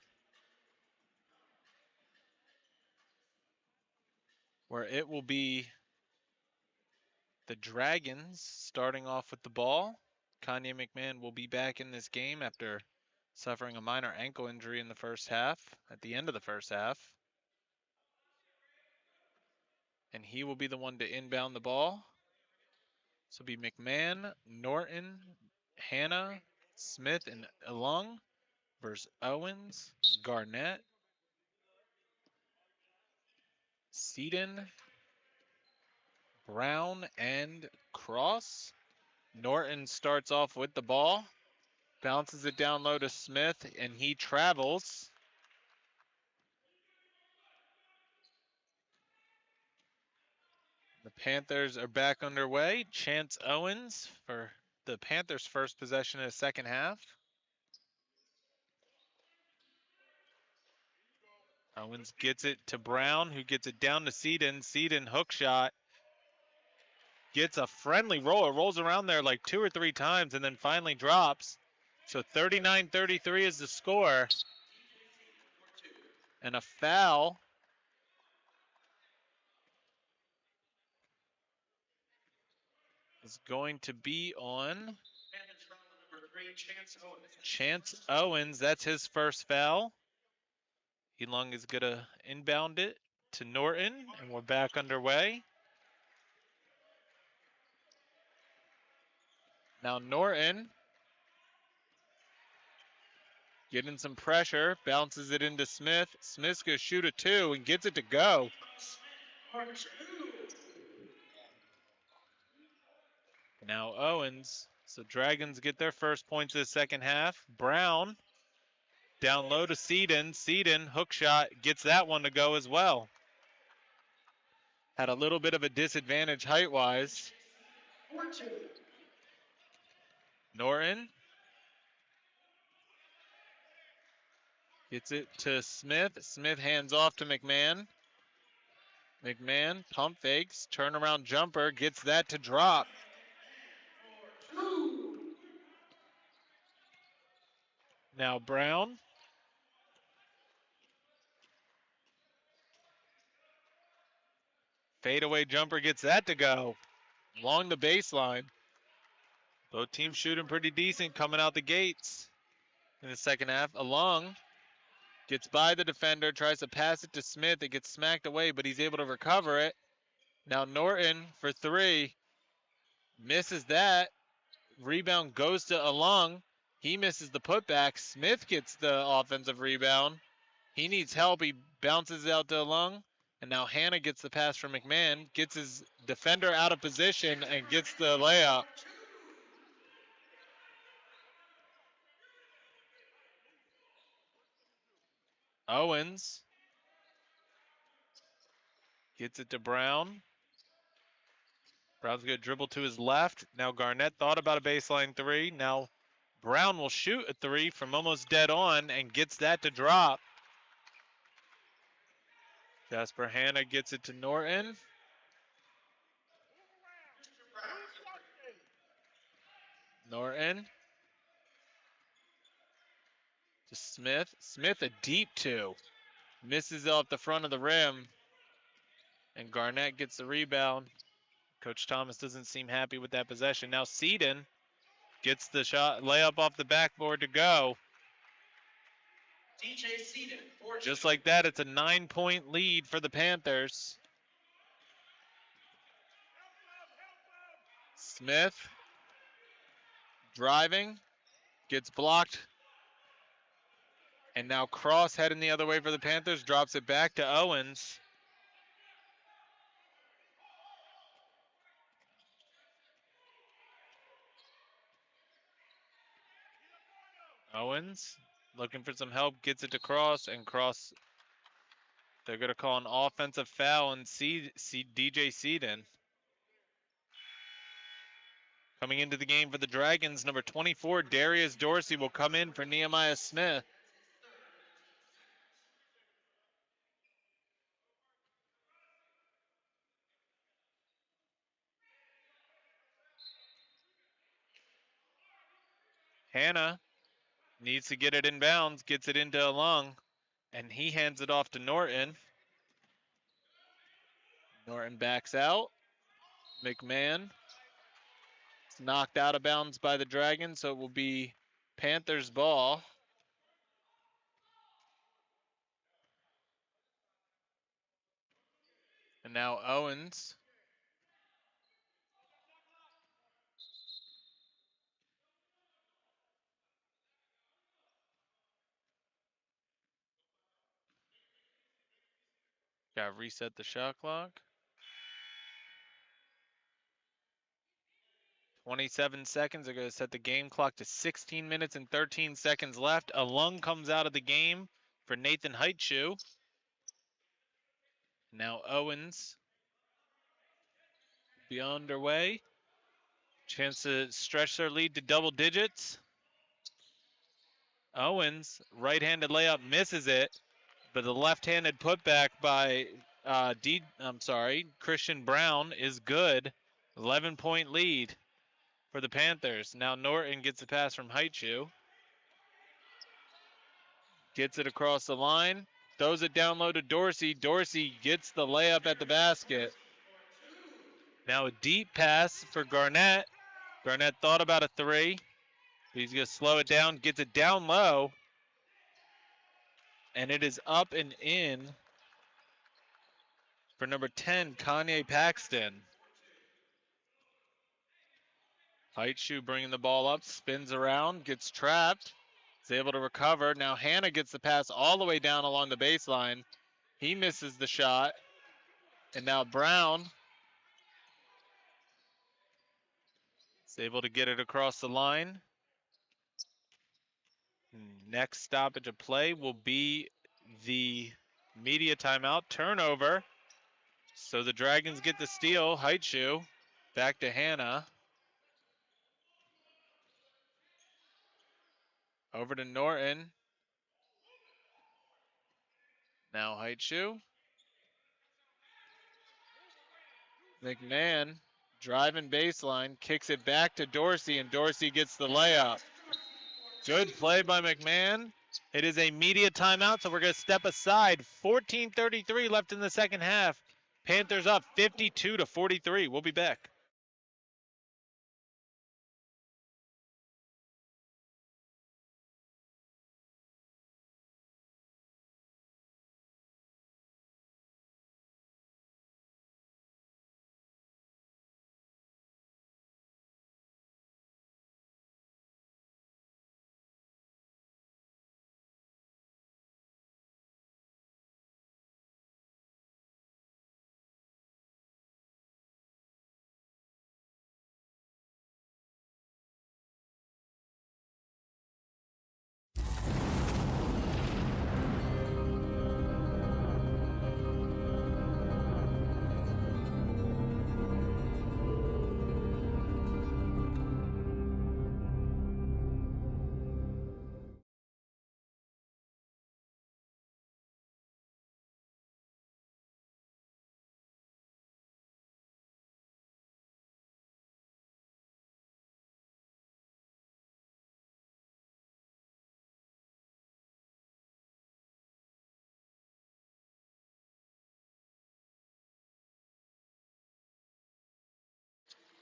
Speaker 1: where it will be the Dragons starting off with the ball. Kanye McMahon will be back in this game after suffering a minor ankle injury in the first half, at the end of the first half. And he will be the one to inbound the ball. So it'll be McMahon, Norton, Hannah, Smith, and Elung versus Owens, Garnett, Seaton, Brown, and Cross. Norton starts off with the ball, bounces it down low to Smith, and he travels. The Panthers are back underway. Chance Owens for the Panthers' first possession in the second half. Owens gets it to Brown, who gets it down to Seaton. Seaton hook shot. Gets a friendly roll. It rolls around there like 2 or 3 times and then finally drops. So 39-33 is the score. And a foul. Is going to be on Chance Owens. That's his first foul. Elung is going to inbound it to Norton, and we're back underway. Now Norton getting some pressure, bounces it into Smith. Smith's going to shoot a 2 and gets it to go. Now Owens. So Dragons get their first points of the second half. Brown down low to Seaton. Seaton, hook shot, gets that one to go as well. Had a little bit of a disadvantage height-wise. Norton gets it to Smith. Smith hands off to McMahon. McMahon pump fakes, turnaround jumper, gets that to drop. Now Brown. Fadeaway jumper gets that to go. Along the baseline. Both teams shooting pretty decent coming out the gates in the second half. Elung gets by the defender, tries to pass it to Smith. It gets smacked away, but he's able to recover it. Now Norton for 3. Misses that. Rebound goes to Elung. He misses the putback. Smith gets the offensive rebound. He needs help. He bounces it out to Elung. And now Hannah gets the pass from McMahon. Gets his defender out of position and gets the layup. Owens gets it to Brown. Brown's going to dribble to his left. Now Garnett thought about a baseline 3. Now Brown will shoot a 3 from almost dead on and gets that to drop. Jasper Hannah gets it to Norton. Norton To Smith. Smith a deep 2. Misses off the front of the rim. And Garnett gets the rebound. Coach Thomas doesn't seem happy with that possession. Now Seaton gets the shot, layup off the backboard to go.
Speaker 2: DJ Seaton, 4-2.
Speaker 1: Just like that, it's a 9-point lead for the Panthers. Smith driving, gets blocked. And now Cross heading the other way for the Panthers, drops it back to Owens. Owens looking for some help, gets it to Cross, and Cross, they're going to call an offensive foul on DJ Seaton. Coming into the game for the Dragons, number 24, Darius Dorsey will come in for Nehemiah Smith. Hannah needs to get it in bounds, gets it into Alung, and he hands it off to Norton. Norton backs out. McMahon is knocked out of bounds by the Dragons, so it will be Panthers ball. And now Owens. Got to reset the shot clock. 27 seconds. They're going to set the game clock to 16 minutes and 13 seconds left. Alung comes out of the game for Nathan Heitschuh. Now Owens be underway. Chance to stretch their lead to double digits. Owens, right-handed layup, misses it, but the left-handed putback by Christian Brown is good. 11-point lead for the Panthers. Now Norton gets a pass from Heitschuh. Gets it across the line. Throws it down low to Dorsey. Dorsey gets the layup at the basket. Now a deep pass for Garnett. Garnett thought about a 3. He's going to slow it down. Gets it down low. And it is up and in for number 10, Kanye Paxton. Heitschuh bringing the ball up, spins around, gets trapped, is able to recover. Now Hannah gets the pass all the way down along the baseline. He misses the shot. And now Brown is able to get it across the line. Next stoppage of play will be the media timeout. Turnover. So the Dragons get the steal. Heitschuh back to Hannah. Over to Norton. Now Heitschuh. McMahon driving baseline, kicks it back to Dorsey, and Dorsey gets the layup. Good play by McMahon. It is a media timeout, so we're going to step aside. 14:33 left in the second half. Panthers up 52-43. We'll be back.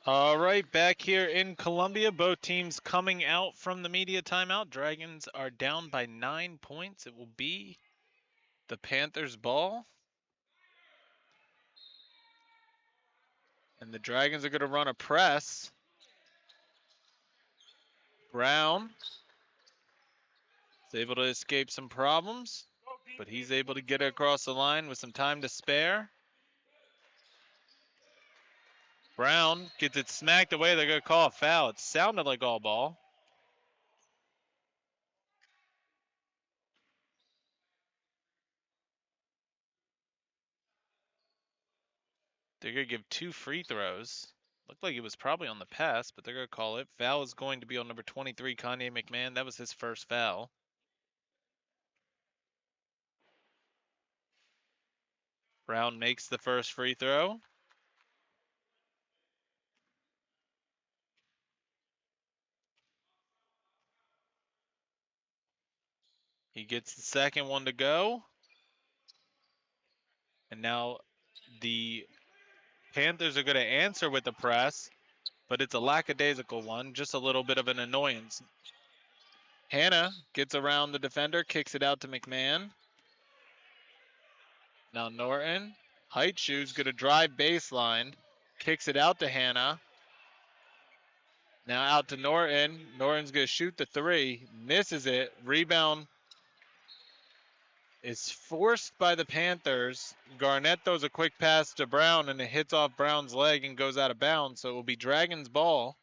Speaker 1: All right, back here in Columbia, both teams coming out from the media timeout. Dragons are down by 9 points. It will be the Panthers' ball. And the Dragons are going to run a press. Brown is able to escape some problems, but he's able to get it across the line with some time to spare. Brown gets it smacked away. They're going to call a foul. It sounded like all ball. They're going to give 2 free throws. Looked like it was probably on the pass, but they're going to call it. Foul is going to be on number 23, Kanye McMahon. That was his first foul. Brown makes the first free throw. He gets the second one to go. And now the Panthers are going to answer with the press, but it's a lackadaisical one, just a little bit of an annoyance. Hannah gets around the defender, kicks it out to McMahon. Now Norton, height shoes, going to drive baseline, kicks it out to Hannah. Now out to Norton. Norton's going to shoot the 3, misses it. Rebound is forced by the Panthers. Garnett throws a quick pass to Brown, and it hits off Brown's leg and goes out of bounds, so it will be Dragons' ball.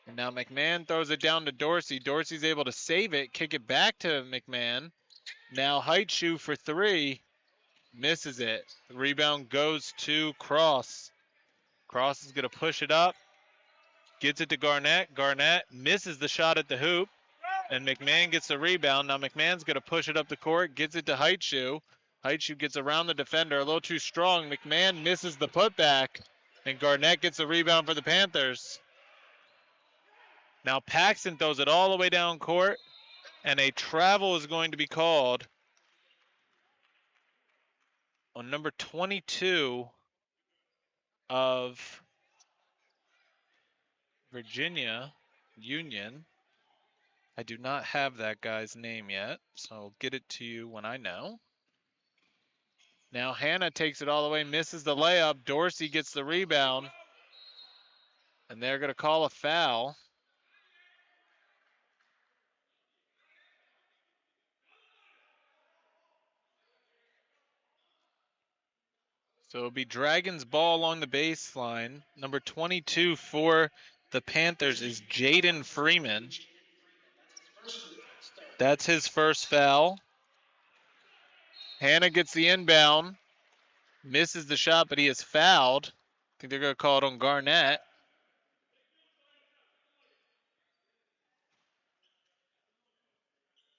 Speaker 1: And now McMahon throws it down to Dorsey. Dorsey's able to save it, kick it back to McMahon. Now Haitshu for 3, misses it. The rebound goes to Cross. Cross is going to push it up, gets it to Garnett. Garnett misses the shot at the hoop, and McMahon gets the rebound. Now McMahon's going to push it up the court, gets it to Haitshu. Haitshu gets around the defender, a little too strong. McMahon misses the putback, and Garnett gets the rebound for the Panthers. Now Paxton throws it all the way down court, and a travel is going to be called on number 22 of Virginia Union. I do not have that guy's name yet, so I'll get it to you when I know. Now Hannah takes it all the way, misses the layup. Dorsey gets the rebound, and they're going to call a foul. So it'll be Dragons' ball along the baseline. Number 22 for the Panthers is Jaden Freeman. That's his first foul. Hannah gets the inbound, misses the shot, but he is fouled. I think they're going to call it on Garnett.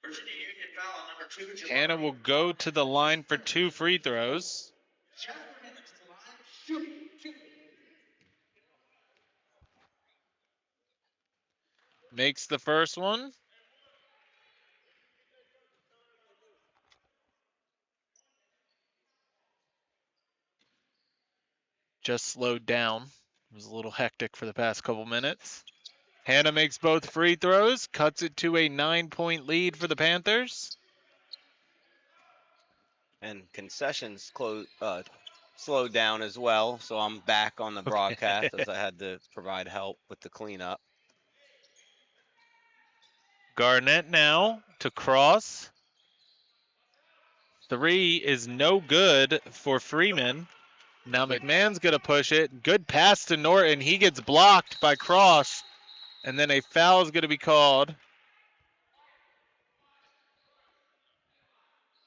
Speaker 2: Virginia Union foul on number 2.
Speaker 1: Hannah will go to the line for 2 free throws.
Speaker 2: Jasper Hannah to the line, shooting.
Speaker 1: Makes the first one. Just slowed down. It was a little hectic for the past couple minutes. Hannah makes both free throws, cuts it to a 9-point lead for the Panthers.
Speaker 3: And concessions slowed down as well, so I'm back on the broadcast as I had to provide help with the cleanup.
Speaker 1: Garnett now to Cross. 3 is no good for Freeman. Now McMahon's going to push it. Good pass to Norton. He gets blocked by Cross. And then a foul is going to be called.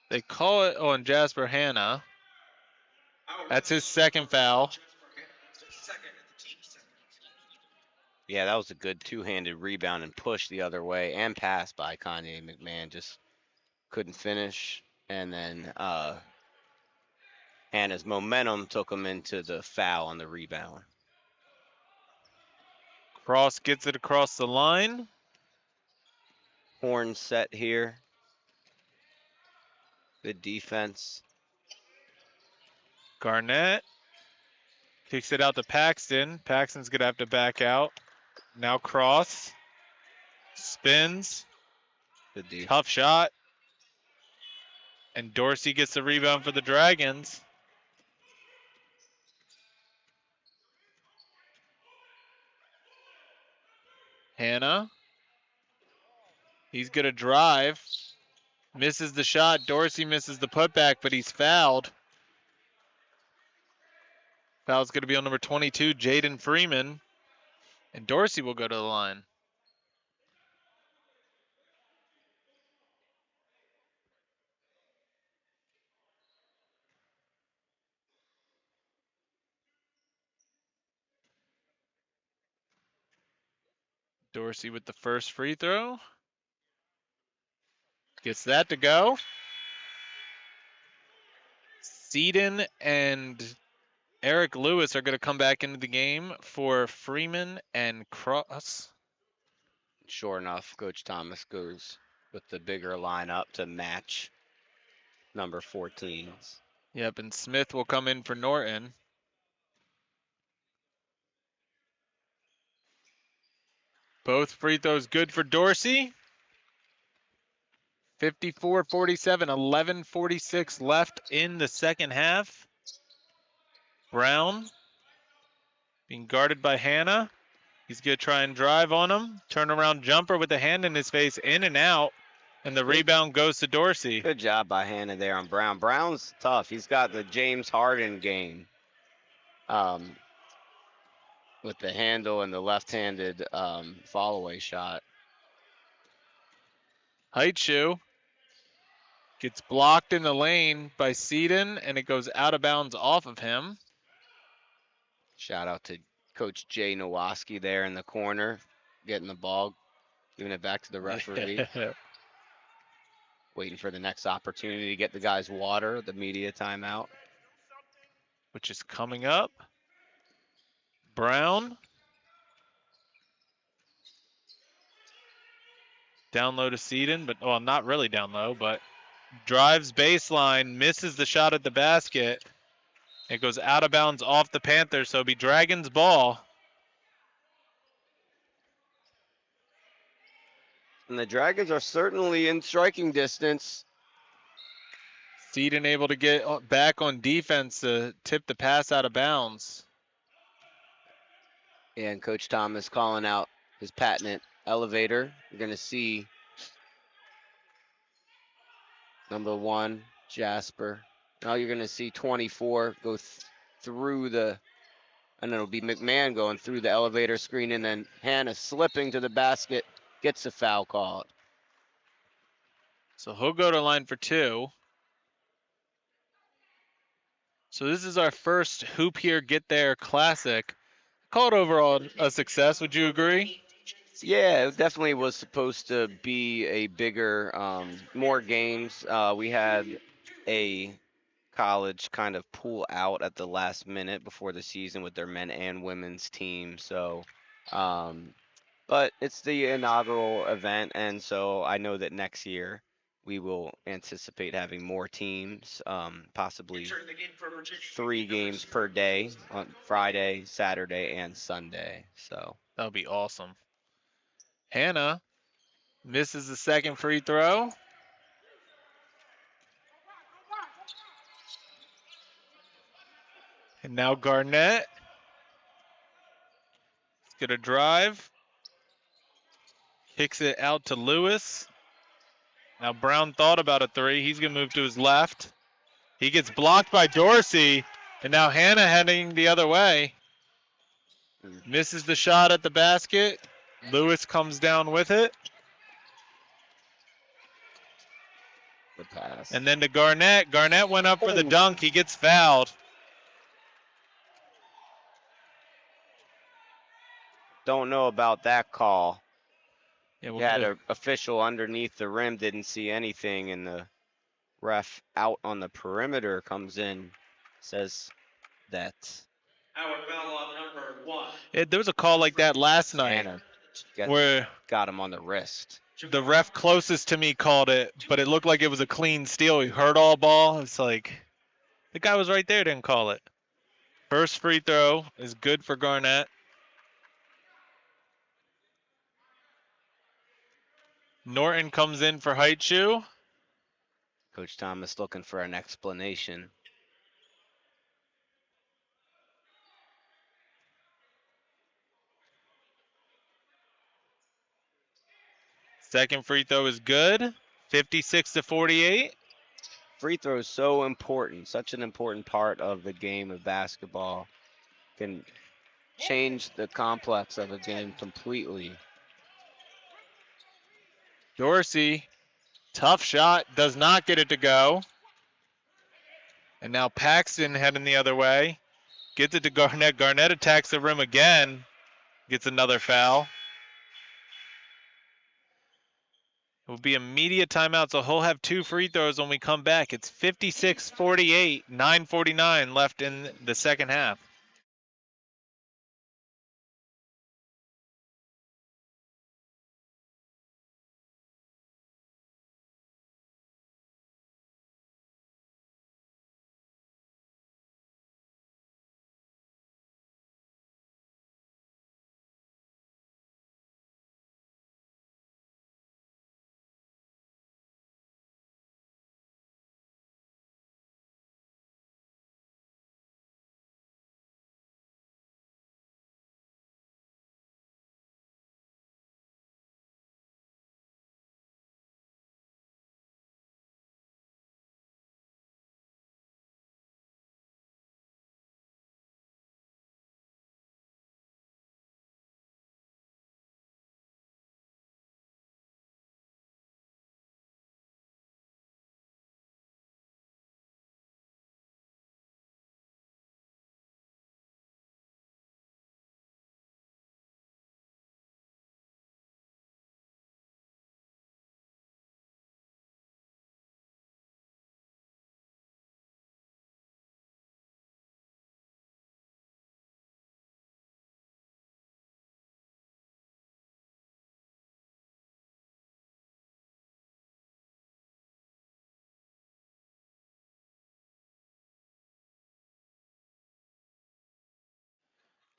Speaker 1: They call it on Jasper Hannah. That's his second foul.
Speaker 3: Yeah, that was a good two-handed rebound and push the other way and pass by Kanye McMahon. Just couldn't finish. And then Hannah's momentum took him into the foul on the rebound.
Speaker 1: Cross gets it across the line.
Speaker 3: Horn set here. Good defense.
Speaker 1: Garnett kicks it out to Paxton. Paxton's going to have to back out. Now cross. Spins.
Speaker 3: Good D.
Speaker 1: Tough shot. And Dorsey gets the rebound for the Dragons. Hannah. He's going to drive. Misses the shot. Dorsey misses the putback, but he's fouled. Foul's going to be on number 22, Jaden Freeman. And Dorsey will go to the line. Dorsey with the first free throw. Gets that to go. Seaton and Eric Lewis are going to come back into the game for Freeman and Cross.
Speaker 3: Sure enough, Coach Thomas goes with the bigger lineup to match number 14s.
Speaker 1: Yep, and Smith will come in for Norton. Both free throws good for Dorsey. 54-47, 11:46 left in the second half. Brown being guarded by Hannah. He's going to try and drive on him. Turnaround jumper with the hand in his face, in and out. And the rebound goes to Dorsey.
Speaker 3: Good job by Hannah there on Brown. Brown's tough. He's got the James Harden game with the handle and the left-handed fall-away shot.
Speaker 1: Heitschu gets blocked in the lane by Seaton, and it goes out of bounds off of him.
Speaker 3: Shout out to Coach Jay Nowoski there in the corner, getting the ball, giving it back to the referee. Waiting for the next opportunity to get the guys water, the media timeout.
Speaker 1: Which is coming up. Brown. Down low to Seaton, but, well, not really down low, but drives baseline, misses the shot at the basket. It goes out of bounds off the Panthers, so it'll be Dragons ball.
Speaker 3: And the Dragons are certainly in striking distance.
Speaker 1: Seaton able to get back on defense to tip the pass out of bounds.
Speaker 3: And Coach Thomas calling out his patented elevator. You're going to see number 1, Jasper. Now you're going to see 24 go through the, and it'll be McMahon going through the elevator screen, and then Hannah slipping to the basket, gets a foul called.
Speaker 1: So he'll go to line for 2. So this is our first Hoop Here Get There Classic. Called overall a success, would you agree?
Speaker 3: Yeah, it definitely was supposed to be a bigger, more games. We had a college kind of pull out at the last minute before the season with their men and women's team. So, but it's the inaugural event, and so I know that next year we will anticipate having more teams, possibly 3 games per day on Friday, Saturday, and Sunday. So
Speaker 1: That would be awesome. Hannah misses the second free throw. And now Garnett is going to drive. Kicks it out to Lewis. Now Brown thought about a 3. He's going to move to his left. He gets blocked by Dorsey. And now Hannah heading the other way. Misses the shot at the basket. Lewis comes down with it.
Speaker 3: good pass.
Speaker 1: And then to Garnett. Garnett went up for the dunk. He gets fouled.
Speaker 3: Don't know about that call.
Speaker 1: Yeah,
Speaker 3: We had an official underneath the rim, didn't see anything, and the ref out on the perimeter comes in, says that
Speaker 2: Howard foul on number 1.
Speaker 1: there was a call like that last night
Speaker 3: Hannah
Speaker 1: where
Speaker 3: got him on the wrist.
Speaker 1: the ref closest to me called it, but it looked like it was a clean steal. He hurt all ball. It's like, The guy was right there, didn't call it. First free throw is good for Garnett. Norton comes in for Haichu.
Speaker 3: Coach Thomas looking for an explanation.
Speaker 1: Second free throw is good. 56-48.
Speaker 3: Free throws so important, such an important part of the game of basketball. Can change the complex of a game completely.
Speaker 1: Dorsey, tough shot, does not get it to go. And now Paxton heading the other way. Gets it to Garnett. Garnett attacks the rim again. Gets another foul. It will be immediate timeout, so he'll have 2 free throws when we come back. It's 56-48, 9:49 left in the second half.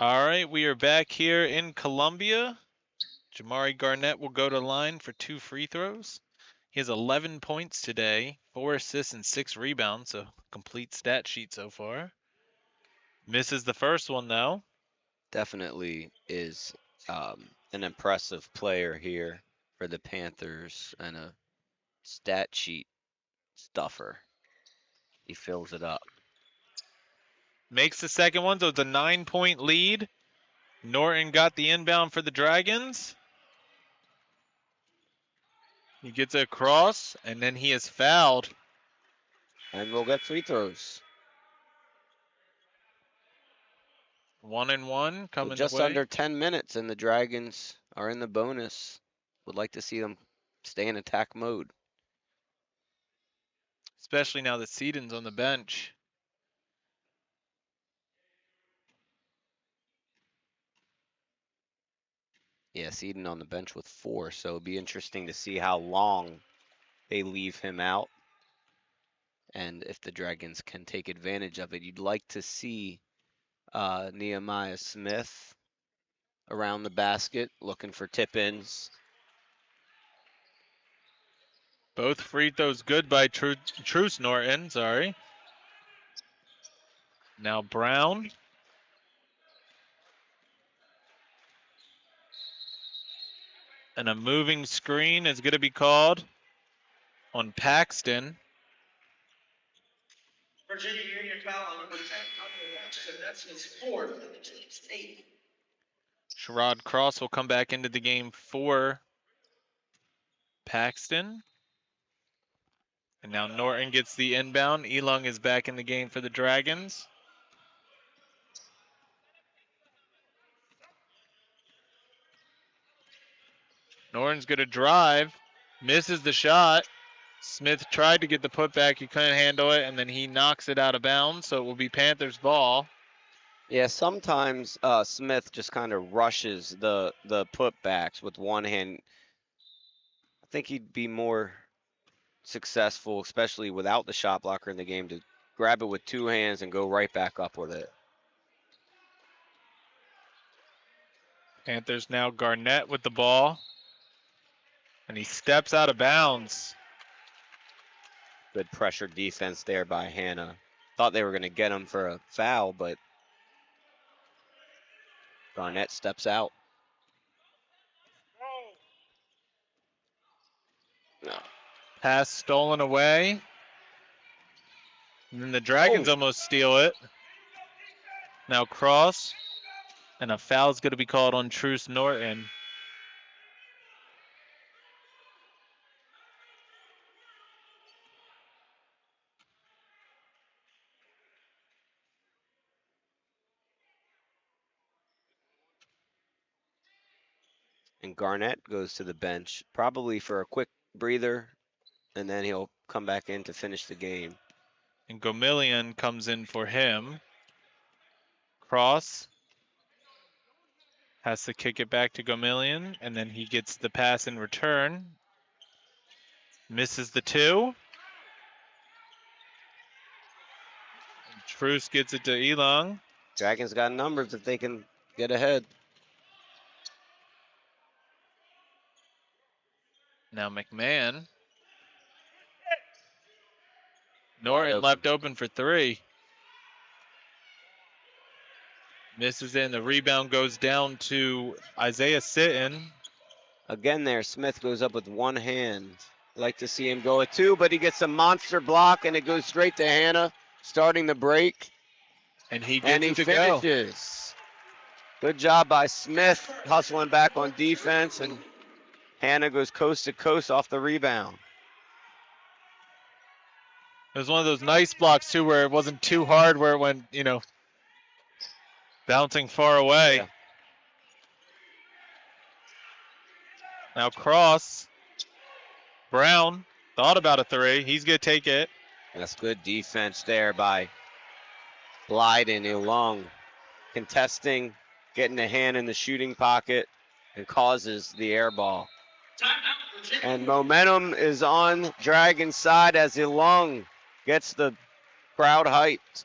Speaker 1: All right, we are back here in Columbia. Jamari Garnett will go to line for 2 free throws. He has 11 points today, 4 assists and 6 rebounds, so complete stat sheet so far. Misses the first one though.
Speaker 3: Definitely is an impressive player here for the Panthers and a stat sheet stuffer. He fills it up.
Speaker 1: Makes the second one, so it's a 9-point lead. Norton got the inbound for the Dragons. He gets it across, and then he is fouled.
Speaker 3: And we'll get free throws.
Speaker 1: 1 and 1
Speaker 3: So
Speaker 1: coming
Speaker 3: just
Speaker 1: the way.
Speaker 3: under 10 minutes, and the Dragons are in the bonus. Would like to see them stay in attack mode.
Speaker 1: Especially now that Seaton's on the bench.
Speaker 3: Yeah, Eden on the bench with 4, so it'd be interesting to see how long they leave him out. And if the Dragons can take advantage of it, you'd like to see Nehemiah Smith around the basket looking for tip-ins.
Speaker 1: Both free throws good by Truce Norton, sorry. Now Brown. And a moving screen is going to be called on Paxton.
Speaker 2: Virginia Union foul on number 10, Paxton. That's his 4th and the team's 8th.
Speaker 1: Sherrod Cross will come back into the game for Paxton. And now Norton gets the inbound. Elung is back in the game for the Dragons. Norton's going to drive. Misses the shot. Smith tried to get the putback. He couldn't handle it, and then he knocks it out of bounds, so it will be Panthers ball.
Speaker 3: Yeah, sometimes Smith just kind of rushes the putbacks with one hand. I think he'd be more successful, especially without the shot blocker in the game, to grab it with 2 hands and go right back up with it.
Speaker 1: Panthers now Garnett with the ball. And he steps out of bounds.
Speaker 3: Good pressure defense there by Hannah. Thought they were going to get him for a foul, but Garnett steps out. No.
Speaker 1: Pass stolen away. And then the Dragons almost steal it. Now cross. And a foul's going to be called on Truce Norton.
Speaker 3: And Garnett goes to the bench, probably for a quick breather, and then he'll come back in to finish the game.
Speaker 1: And Gomillion comes in for him. Cross. Has to kick it back to Gomillion, and then he gets the pass in return. Misses the 2. And Truce gets it to Elong.
Speaker 3: Dragons got numbers if they can get ahead.
Speaker 1: Now McMahon. Norton left open for 3. Misses in. The rebound goes down to Isaiah Sitton.
Speaker 3: Again there, Smith goes up with 1 hand. Like to see him go at 2, but he gets a monster block, and it goes straight to Hannah, starting the break.
Speaker 1: And he
Speaker 3: And he
Speaker 1: gets it to go.
Speaker 3: finishes. Good job by Smith, hustling back on defense, and Hannah goes coast to coast off the rebound.
Speaker 1: It was one of those nice blocks, too, where it wasn't too hard, where it went, bouncing far away.
Speaker 3: Yeah.
Speaker 1: Now cross. Brown thought about a 3. He's going to take it.
Speaker 3: That's good defense there by Blyden Ilong. Contesting, getting a hand in the shooting pocket, and causes the air ball.
Speaker 2: Timeout, Virginia.
Speaker 3: And momentum is on Dragon's side as Ilong gets the crowd hyped.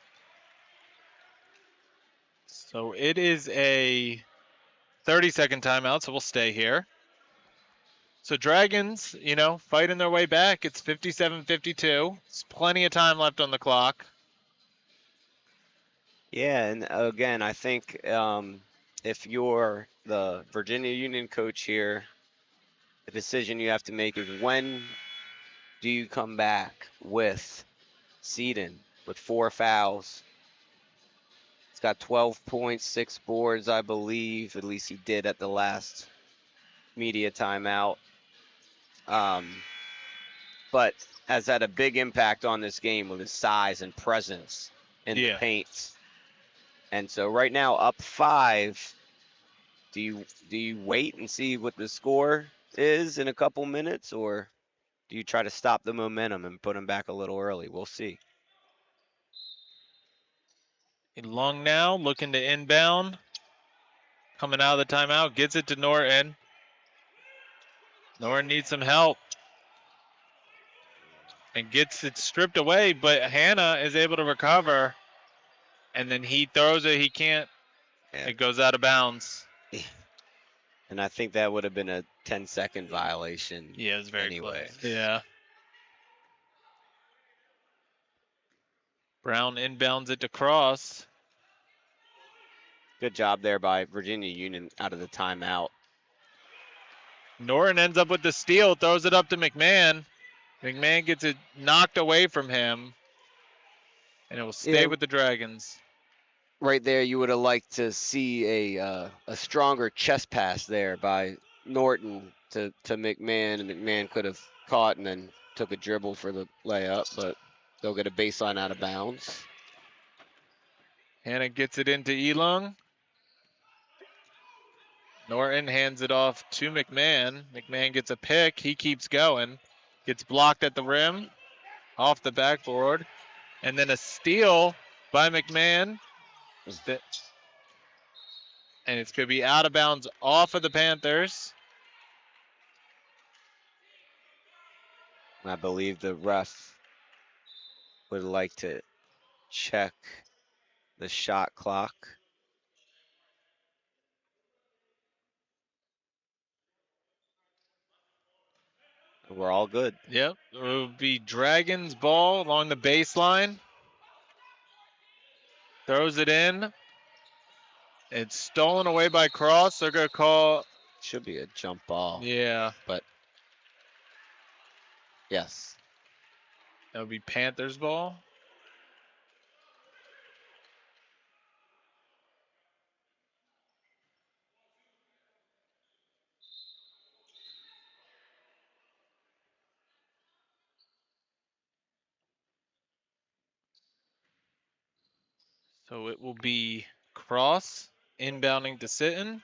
Speaker 1: So it is a 30-second timeout, so we'll stay here. So Dragons, fighting their way back. It's 57-52. There's plenty of time left on the clock.
Speaker 3: Yeah, and again, I think if you're the Virginia Union coach here, the decision you have to make is when do you come back with Seaton with 4 fouls? He's got 12 points, 6 boards, I believe. At least he did at the last media timeout. But has had a big impact on this game with his size and presence in the paint. And so right now, up 5. Do you wait and see what the score is in a couple minutes, or do you try to stop the momentum and put him back a little early? We'll see.
Speaker 1: Long now, looking to inbound. Coming out of the timeout, gets it to Norton. Norton needs some help. And gets it stripped away, but Hannah is able to recover. And then he throws it, he can't.
Speaker 3: Yeah.
Speaker 1: It goes out of bounds.
Speaker 3: And I think that would have been a 10-second violation.
Speaker 1: Yeah, it was very
Speaker 3: anyway.
Speaker 1: close. Yeah. Brown inbounds it to Cross.
Speaker 3: Good job there by Virginia Union out of the timeout.
Speaker 1: Norton ends up with the steal, throws it up to McMahon. McMahon gets it knocked away from him. And it will stay with the Dragons.
Speaker 3: Right there, you would have liked to see a stronger chest pass there by Norton to McMahon, and McMahon could have caught and then took a dribble for the layup, but they'll get a baseline out of bounds.
Speaker 1: Hannah gets it into Elong. Norton hands it off to McMahon. McMahon gets a pick. He keeps going. Gets blocked at the rim. Off the backboard. And then a steal by McMahon. And it's going to be out of bounds off of the Panthers.
Speaker 3: I believe the ref would like to check the shot clock. We're all good.
Speaker 1: Yep. It will be Dragons ball along the baseline. Throws it in. It's stolen away by Cross. They're going to call.
Speaker 3: Should be a jump ball.
Speaker 1: Yeah.
Speaker 3: But yes.
Speaker 1: That would be Panthers ball. So it will be Cross inbounding to Sitton.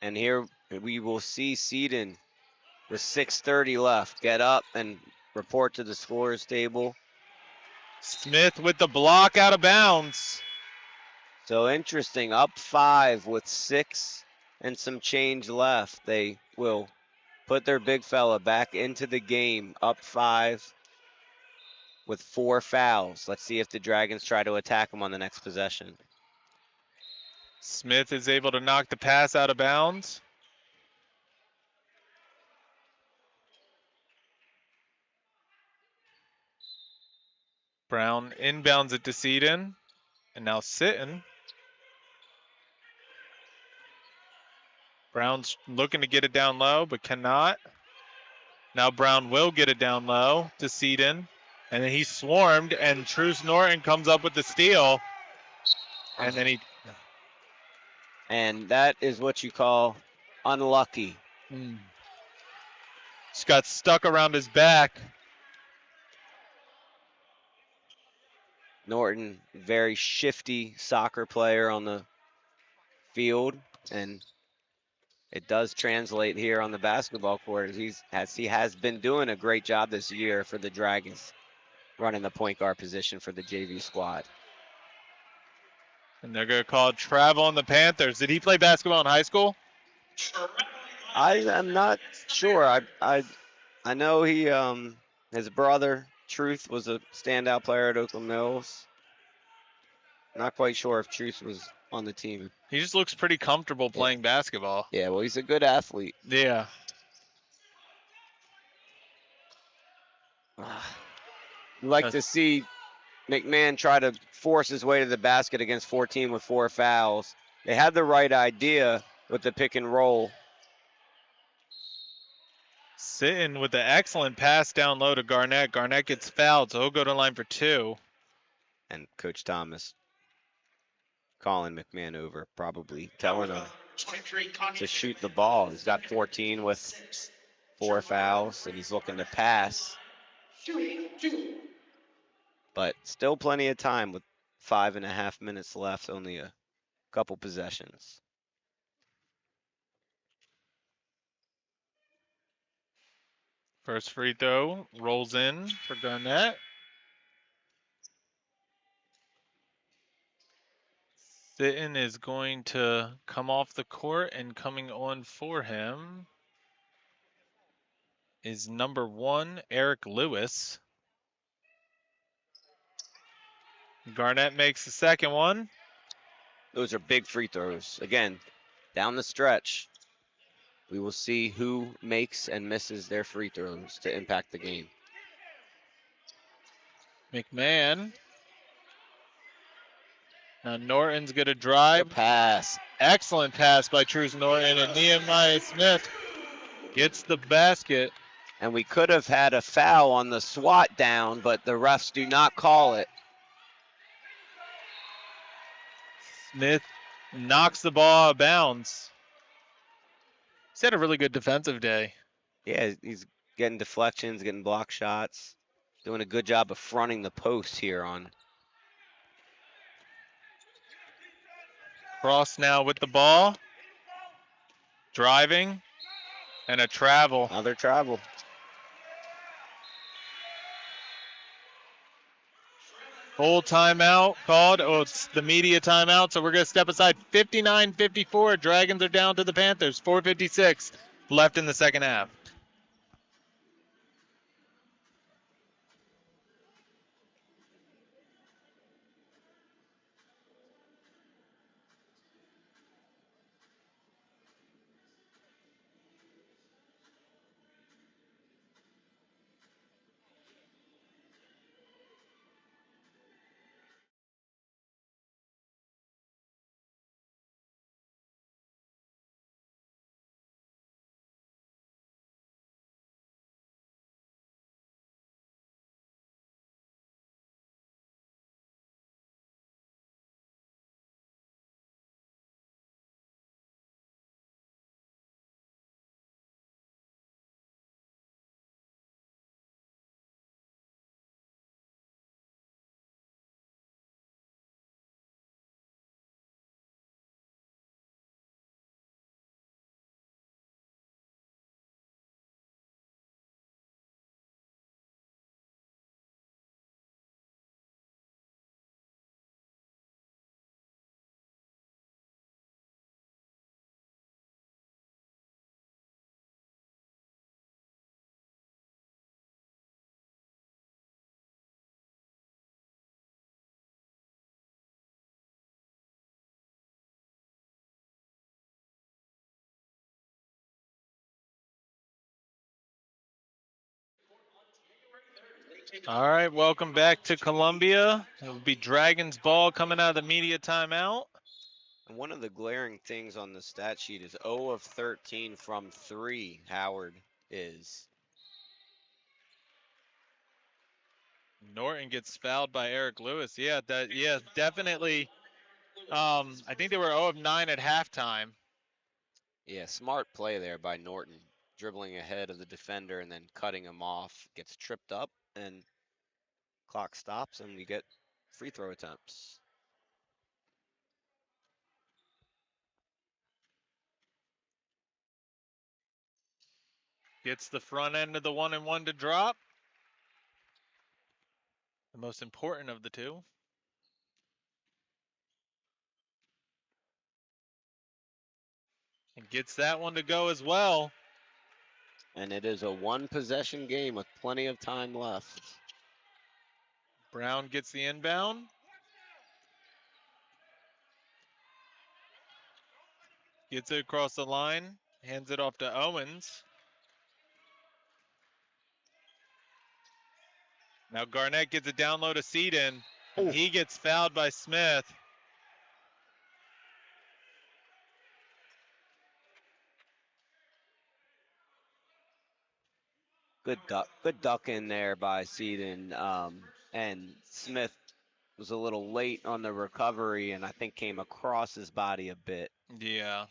Speaker 3: And here we will see Seton with 6:30 left get up and report to the scorer's table.
Speaker 1: Smith with the block out of bounds.
Speaker 3: So interesting, up 5 with 6 and some change left. They will put their big fella back into the game, up 5 with 4 fouls. Let's see if the Dragons try to attack him on the next possession.
Speaker 1: Smith is able to knock the pass out of bounds. Brown inbounds it to Seton. And now Sitton. Brown's looking to get it down low, but cannot. Now Brown will get it down low to Seton. And then he's swarmed, and Truce Norton comes up with the steal. And then he...
Speaker 3: And that is what you call unlucky.
Speaker 1: Just got stuck around his back.
Speaker 3: Norton, very shifty soccer player on the field, and it does translate here on the basketball court. He has been doing a great job this year for the Dragons, running the point guard position for the JV squad.
Speaker 1: And they're going to call travel on the Panthers. Did he play basketball in high school?
Speaker 3: I am not sure. I know he his brother Truth was a standout player at Oakland Mills. Not quite sure if Truth was on the team.
Speaker 1: He just looks pretty comfortable playing basketball.
Speaker 3: Yeah, well, he's a good athlete.
Speaker 1: Yeah.
Speaker 3: You like to see McMahon try to force his way to the basket against 14 with 4 fouls. They had the right idea with the pick and roll.
Speaker 1: Sitton with the excellent pass down low to Garnett. Garnett gets fouled, so he'll go to line for 2.
Speaker 3: And Coach Thomas calling McMahon over, probably telling him to shoot the ball. He's got 14 with 4 fouls, and he's looking to pass. But still plenty of time with 5.5 minutes left, only a couple possessions.
Speaker 1: First free throw rolls in for Garnett. Sitton is going to come off the court, and coming on for him is number 1, Eric Lewis. Garnett makes the second one.
Speaker 3: Those are big free throws. Again, down the stretch, we will see who makes and misses their free throws to impact the game.
Speaker 1: McMahon. Now Norton's going to drive.
Speaker 3: Good pass.
Speaker 1: Excellent pass by Truce Norton, and Nehemiah Smith gets the basket.
Speaker 3: And we could have had a foul on the swat down, but the refs do not call it.
Speaker 1: Smith knocks the ball out of bounds. He's had a really good defensive day.
Speaker 3: Yeah, he's getting deflections, getting block shots, doing a good job of fronting the post here on.
Speaker 1: Cross now with the ball. Driving. And a travel.
Speaker 3: Another travel.
Speaker 1: Full timeout called. Oh, it's the media timeout, so we're going to step aside. 59-54. Dragons are down to the Panthers. 4:56 left in the second half. All right, welcome back to Columbia. It'll be Dragons ball coming out of the media timeout.
Speaker 3: And one of the glaring things on the stat sheet is 0 of 13 from 3, Howard is.
Speaker 1: Norton gets fouled by Eric Lewis. Yeah, definitely. I think they were 0 of 9 at halftime.
Speaker 3: Yeah, smart play there by Norton, dribbling ahead of the defender and then cutting him off. Gets tripped up and clock stops and you get free throw attempts.
Speaker 1: Gets the front end of the 1-and-1 to drop. The most important of the two. And gets that one to go as well.
Speaker 3: And it is a 1-possession game with plenty of time left.
Speaker 1: Brown gets the inbound. Gets it across the line. Hands it off to Owens. Now Garnett gets a down low to Seaton. And he gets fouled by Smith.
Speaker 3: Good duck in there by Seaton. And Smith was a little late on the recovery and I think came across his body a bit.
Speaker 1: Yeah.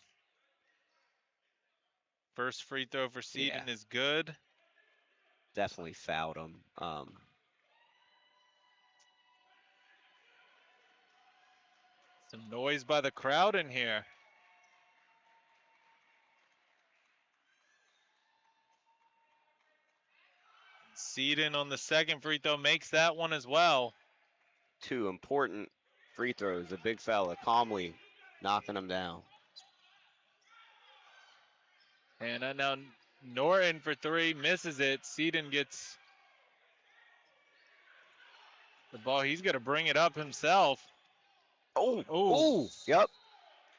Speaker 1: First free throw for Seaton is good.
Speaker 3: Definitely fouled him.
Speaker 1: Some noise by the crowd in here. Seaton on the second free throw makes that one as well.
Speaker 3: 2 important free throws. The big fella calmly knocking him down.
Speaker 1: And now Norton for 3 misses it. Seaton gets the ball. He's going to bring it up himself.
Speaker 3: Oh, yep.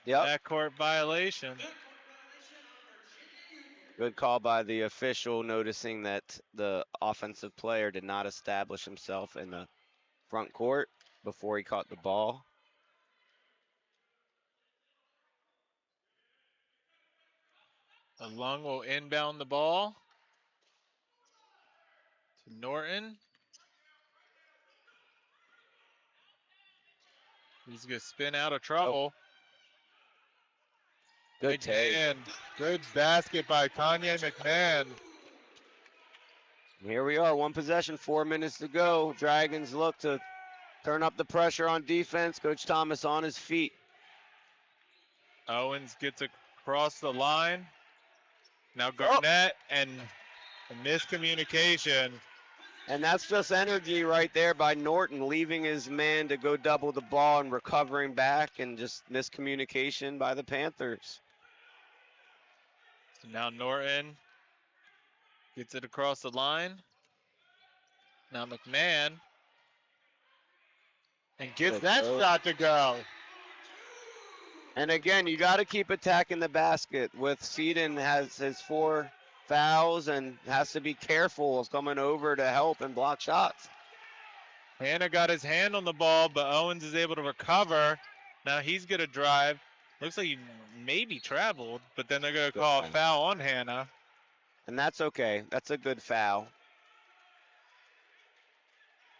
Speaker 1: Backcourt violation.
Speaker 3: Good call by the official, noticing that the offensive player did not establish himself in the front court before he caught the ball.
Speaker 1: Lung will inbound the ball to Norton. He's going to spin out of trouble.
Speaker 3: Good take.
Speaker 1: And good basket by Kanye McMahon.
Speaker 3: Here we are, 1 possession, 4 minutes to go. Dragons look to turn up the pressure on defense. Coach Thomas on his feet.
Speaker 1: Owens gets across the line. Now Garnett and a miscommunication.
Speaker 3: And that's just energy right there by Norton, leaving his man to go double the ball and recovering back, and just miscommunication by the Panthers.
Speaker 1: So now Norton gets it across the line. Now McMahon. And gets that shot to go.
Speaker 3: And again, you got to keep attacking the basket. With Seaton has his 4 fouls and has to be careful of coming over to help and block shots.
Speaker 1: Hanna got his hand on the ball, but Owens is able to recover. Now he's going to drive. Looks like he maybe traveled, but then they're going to call a foul on Hanna.
Speaker 3: And that's okay. That's a good foul.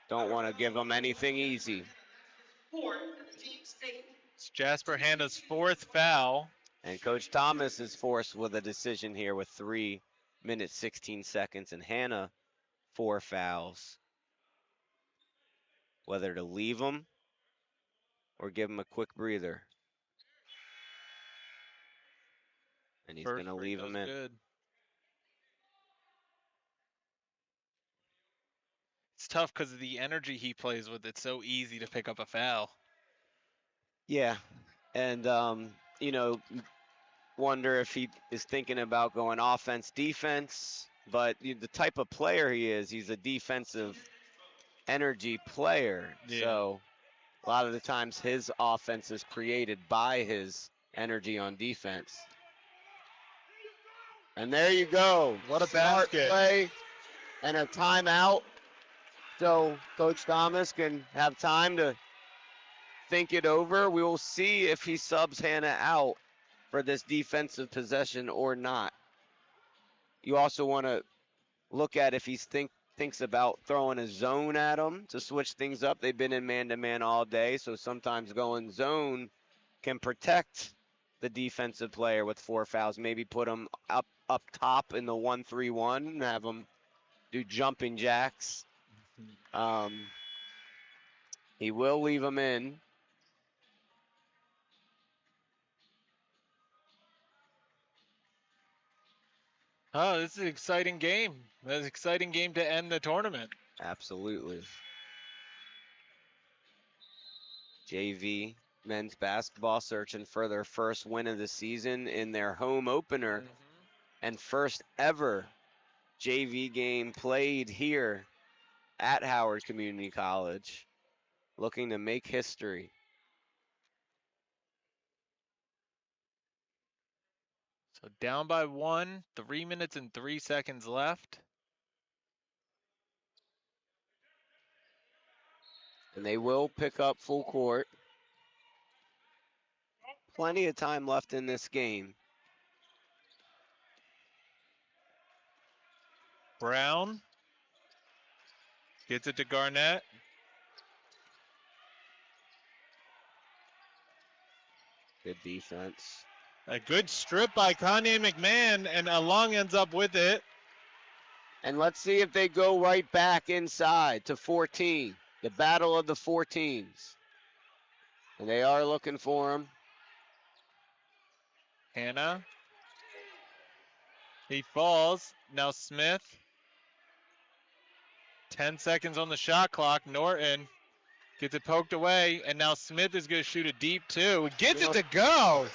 Speaker 3: Don't want to give him anything easy.
Speaker 1: It's Jasper Hanna's 4th foul.
Speaker 3: And Coach Thomas is forced with a decision here with 3 minutes, 16 seconds, and Hanna 4 fouls. Whether to leave him or give him a quick breather. And he's going to leave him in.
Speaker 1: Good. It's tough because of the energy he plays with. It's so easy to pick up a foul.
Speaker 3: Yeah, and you know, wonder if he is thinking about going offense, defense, but the type of player he is, he's a defensive energy player.
Speaker 1: Yeah.
Speaker 3: So a lot of the times his offense is created by his energy on defense. And there you go.
Speaker 1: What a
Speaker 3: Smart
Speaker 1: basket.
Speaker 3: play and a timeout. So Coach Thomas can have time to think it over. We will see if he subs Hannah out for this defensive possession or not. You also want to look at if he thinks about throwing a zone at them to switch things up. They've been in man-to-man all day, so sometimes going zone can protect the defensive player with 4 fouls. Maybe put them up top in the 1-3-1 and have them do jumping jacks. He will leave them in.
Speaker 1: Oh, this is an exciting game. That's an exciting game to end the tournament.
Speaker 3: Absolutely. JV men's basketball searching for their first win of the season in their home opener and first ever JV game played here at Howard Community College, looking to make history.
Speaker 1: So down by 1, 3 minutes and 3 seconds left.
Speaker 3: And they will pick up full court. Plenty of time left in this game.
Speaker 1: Brown gets it to Garnett.
Speaker 3: Good defense.
Speaker 1: A good strip by Kanye McMahon, and Along ends up with it.
Speaker 3: And let's see if they go right back inside to 14. The battle of the 14s. And they are looking for him.
Speaker 1: Hannah. He falls. Now Smith. 10 seconds on the shot clock. Norton gets it poked away, and now Smith is going to shoot a deep 2. Gets it to go.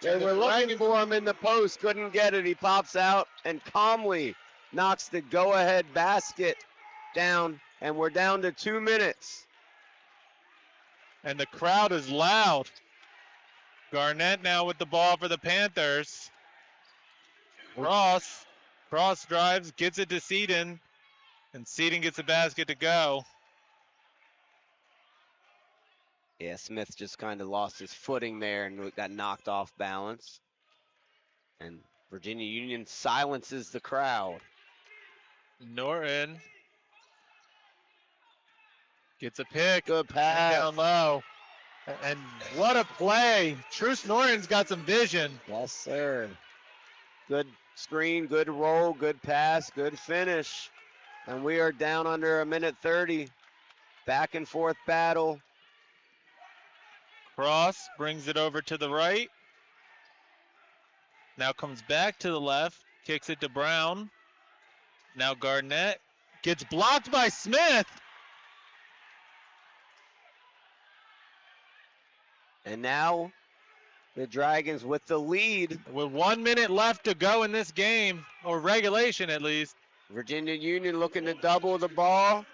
Speaker 3: They were looking for him in the post, couldn't get it. He pops out and calmly knocks the go-ahead basket down, and we're down to 2 minutes.
Speaker 1: And the crowd is loud. Garnett now with the ball for the Panthers. Cross drives, gets it to Seaton, and Seaton gets the basket to go.
Speaker 3: Yeah, Smith just kind of lost his footing there and got knocked off balance. And Virginia Union silences the crowd.
Speaker 1: Norton gets a pick.
Speaker 3: Good pass.
Speaker 1: Down low. And what a play. Truce Norton's got some vision.
Speaker 3: Yes, sir. Good screen, good roll, good pass, good finish. And we are down under 1:30. Back and forth battle.
Speaker 1: Cross brings it over to the right. Now comes back to the left. Kicks it to Brown. Now Garnett gets blocked by Smith.
Speaker 3: And now the Dragons with the lead.
Speaker 1: With 1 minute left to go in this game, or regulation at least.
Speaker 3: Virginia Union looking to double the ball.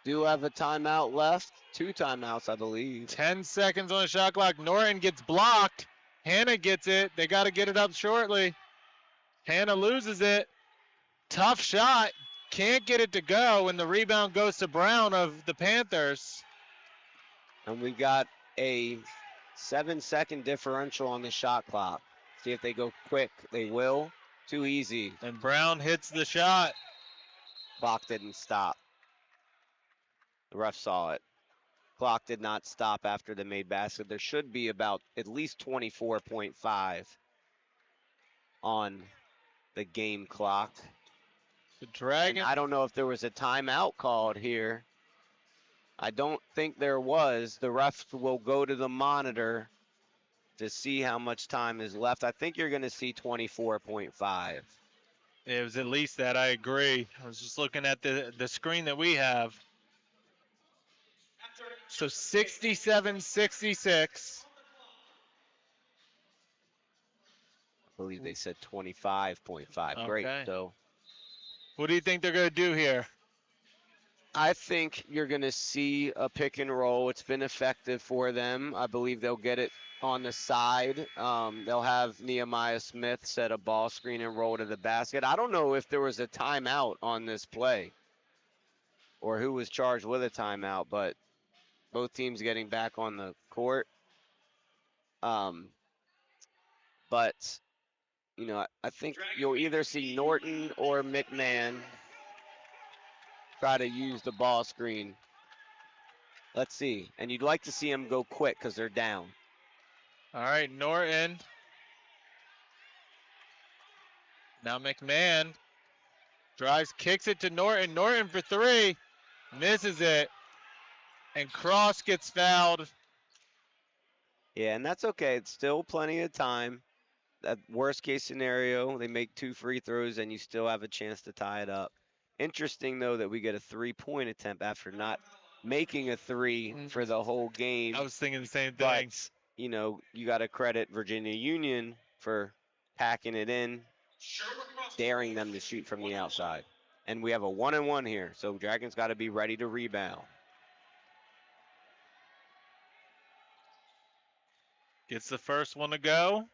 Speaker 3: Do have a timeout left. 2 timeouts, I believe.
Speaker 1: 10 seconds on the shot clock. Norton gets blocked. Hannah gets it. They got to get it up shortly. Hannah loses it. Tough shot. Can't get it to go, and the rebound goes to Brown of the Panthers.
Speaker 3: And we got a 7-second differential on the shot clock. See if they go quick. They will. Too easy.
Speaker 1: And Brown hits the shot.
Speaker 3: Clock didn't stop. The ref saw it. Clock did not stop after the made basket. There should be about at least 24.5 on the game clock.
Speaker 1: The Dragon.
Speaker 3: And I don't know if there was a timeout called here. I don't think there was. The refs will go to the monitor to see how much time is left. I think you're going to see 24.5.
Speaker 1: It was at least that. I agree. I was just looking at the screen that we have. So 67-66.
Speaker 3: I believe they said 25.5. Great.
Speaker 1: Okay.
Speaker 3: So
Speaker 1: What do you think they're going to do here?
Speaker 3: I think you're going to see a pick and roll. It's been effective for them. I believe they'll get it on the side. They'll have Nehemiah Smith set a ball screen and roll to the basket. I don't know if there was a timeout on this play or who was charged with a timeout, but both teams getting back on the court. But, you know, I think you'll either see Norton or McMahon try to use the ball screen. Let's see. And you'd like to see them go quick because they're down.
Speaker 1: All right, Norton. Now McMahon drives, kicks it to Norton. Norton for three. Misses it. And Cross gets fouled.
Speaker 3: Yeah, and that's okay. It's still plenty of time. That worst case scenario, they make 2 free throws and you still have a chance to tie it up. Interesting, though, that we get a 3-point attempt after not making a 3 for the whole game.
Speaker 1: I was thinking the same
Speaker 3: But,
Speaker 1: thing.
Speaker 3: you know, you got to credit Virginia Union for packing it in, daring them to shoot from the outside. And we have a 1-and-1 here, so Dragons got to be ready to rebound.
Speaker 1: Gets the first one to go.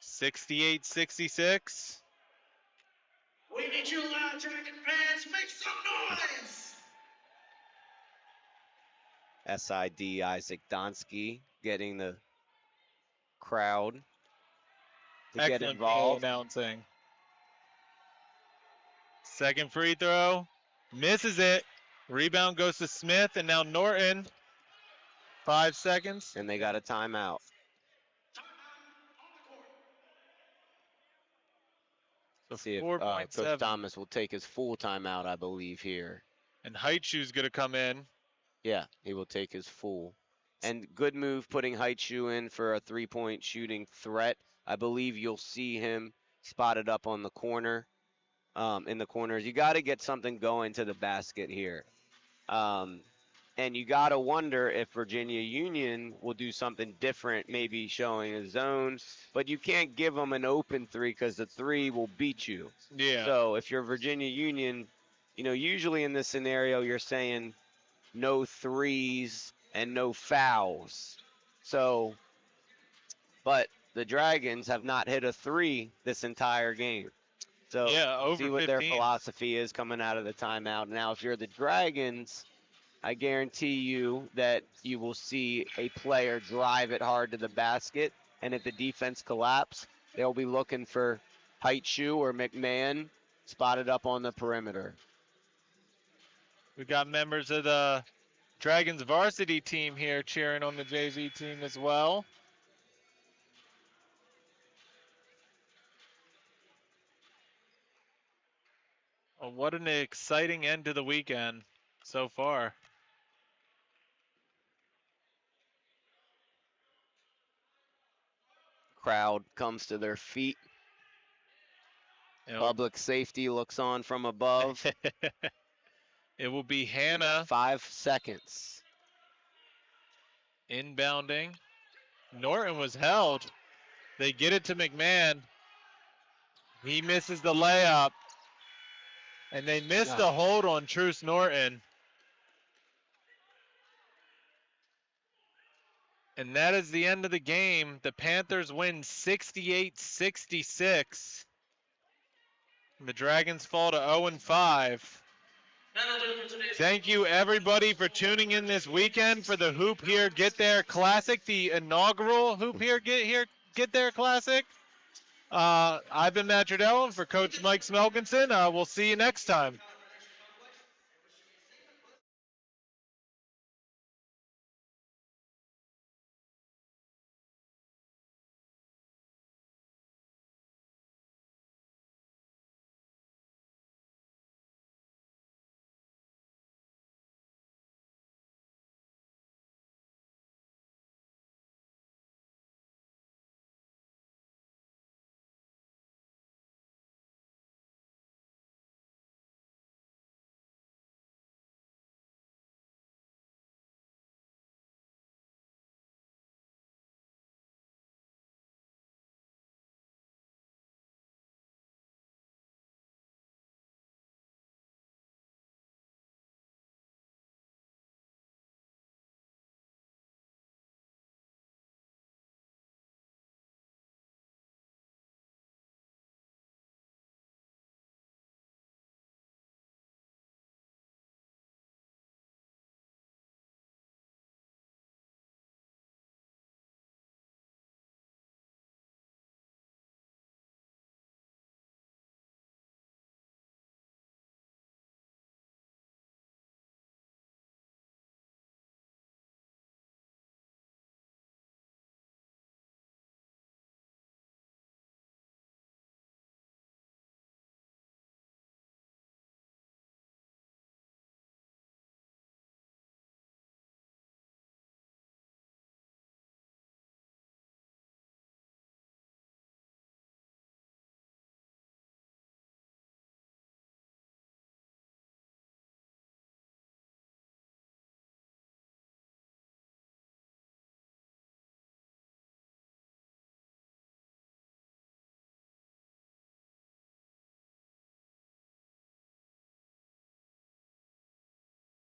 Speaker 1: 68-66.
Speaker 2: We need you loud, Dragon fans. Make some noise.
Speaker 3: SID Isaac Donsky getting the crowd to get
Speaker 1: Excellent
Speaker 3: involved.
Speaker 1: announcing. Second free throw. Misses it. Rebound goes to Smith, and now Norton. 5 seconds.
Speaker 3: And they got a timeout.
Speaker 1: So
Speaker 3: See if
Speaker 1: 4.7.
Speaker 3: Coach Thomas will take his full timeout, I believe, here.
Speaker 1: And Haitshu's going to come in.
Speaker 3: Yeah, he will take his full. And good move putting Haitshu in for a 3-point shooting threat. I believe you'll see him spotted up on the corner, in the corners. You got to get something going to the basket here. And you got to wonder if Virginia Union will do something different, maybe showing a zone. But you can't give them an open 3 because the 3 will beat you.
Speaker 1: Yeah.
Speaker 3: So if you're Virginia Union, you know, usually in this scenario, you're saying no 3s and no fouls. So, but the Dragons have not hit a 3 this entire game. So
Speaker 1: Yeah, over
Speaker 3: see what their
Speaker 1: 15.
Speaker 3: philosophy is coming out of the timeout. Now, if you're the Dragons, I guarantee you that you will see a player drive it hard to the basket, and if the defense collapse, they'll be looking for Haitshu or McMahon spotted up on the perimeter.
Speaker 1: We got members of the Dragons varsity team here cheering on the JV team as well. Well, what an exciting end to the weekend so far.
Speaker 3: Crowd comes to their feet.
Speaker 1: You know,
Speaker 3: Public safety looks on from above.
Speaker 1: it will be Hannah
Speaker 3: 5 seconds.
Speaker 1: inbounding. Norton was held. They get it to McMahon. He misses the layup. And they missed the hold on Truce Norton. And that is the end of the game. The Panthers win 68-66. The Dragons fall to 0-5.
Speaker 2: That'll do it for today's
Speaker 1: Thank you, everybody, for tuning in this weekend for the Hoop Here Get There Classic, the inaugural Hoop Here Get There Classic. I've been Matt Trudell, and for Coach Mike Smelkinson, we'll see you next time.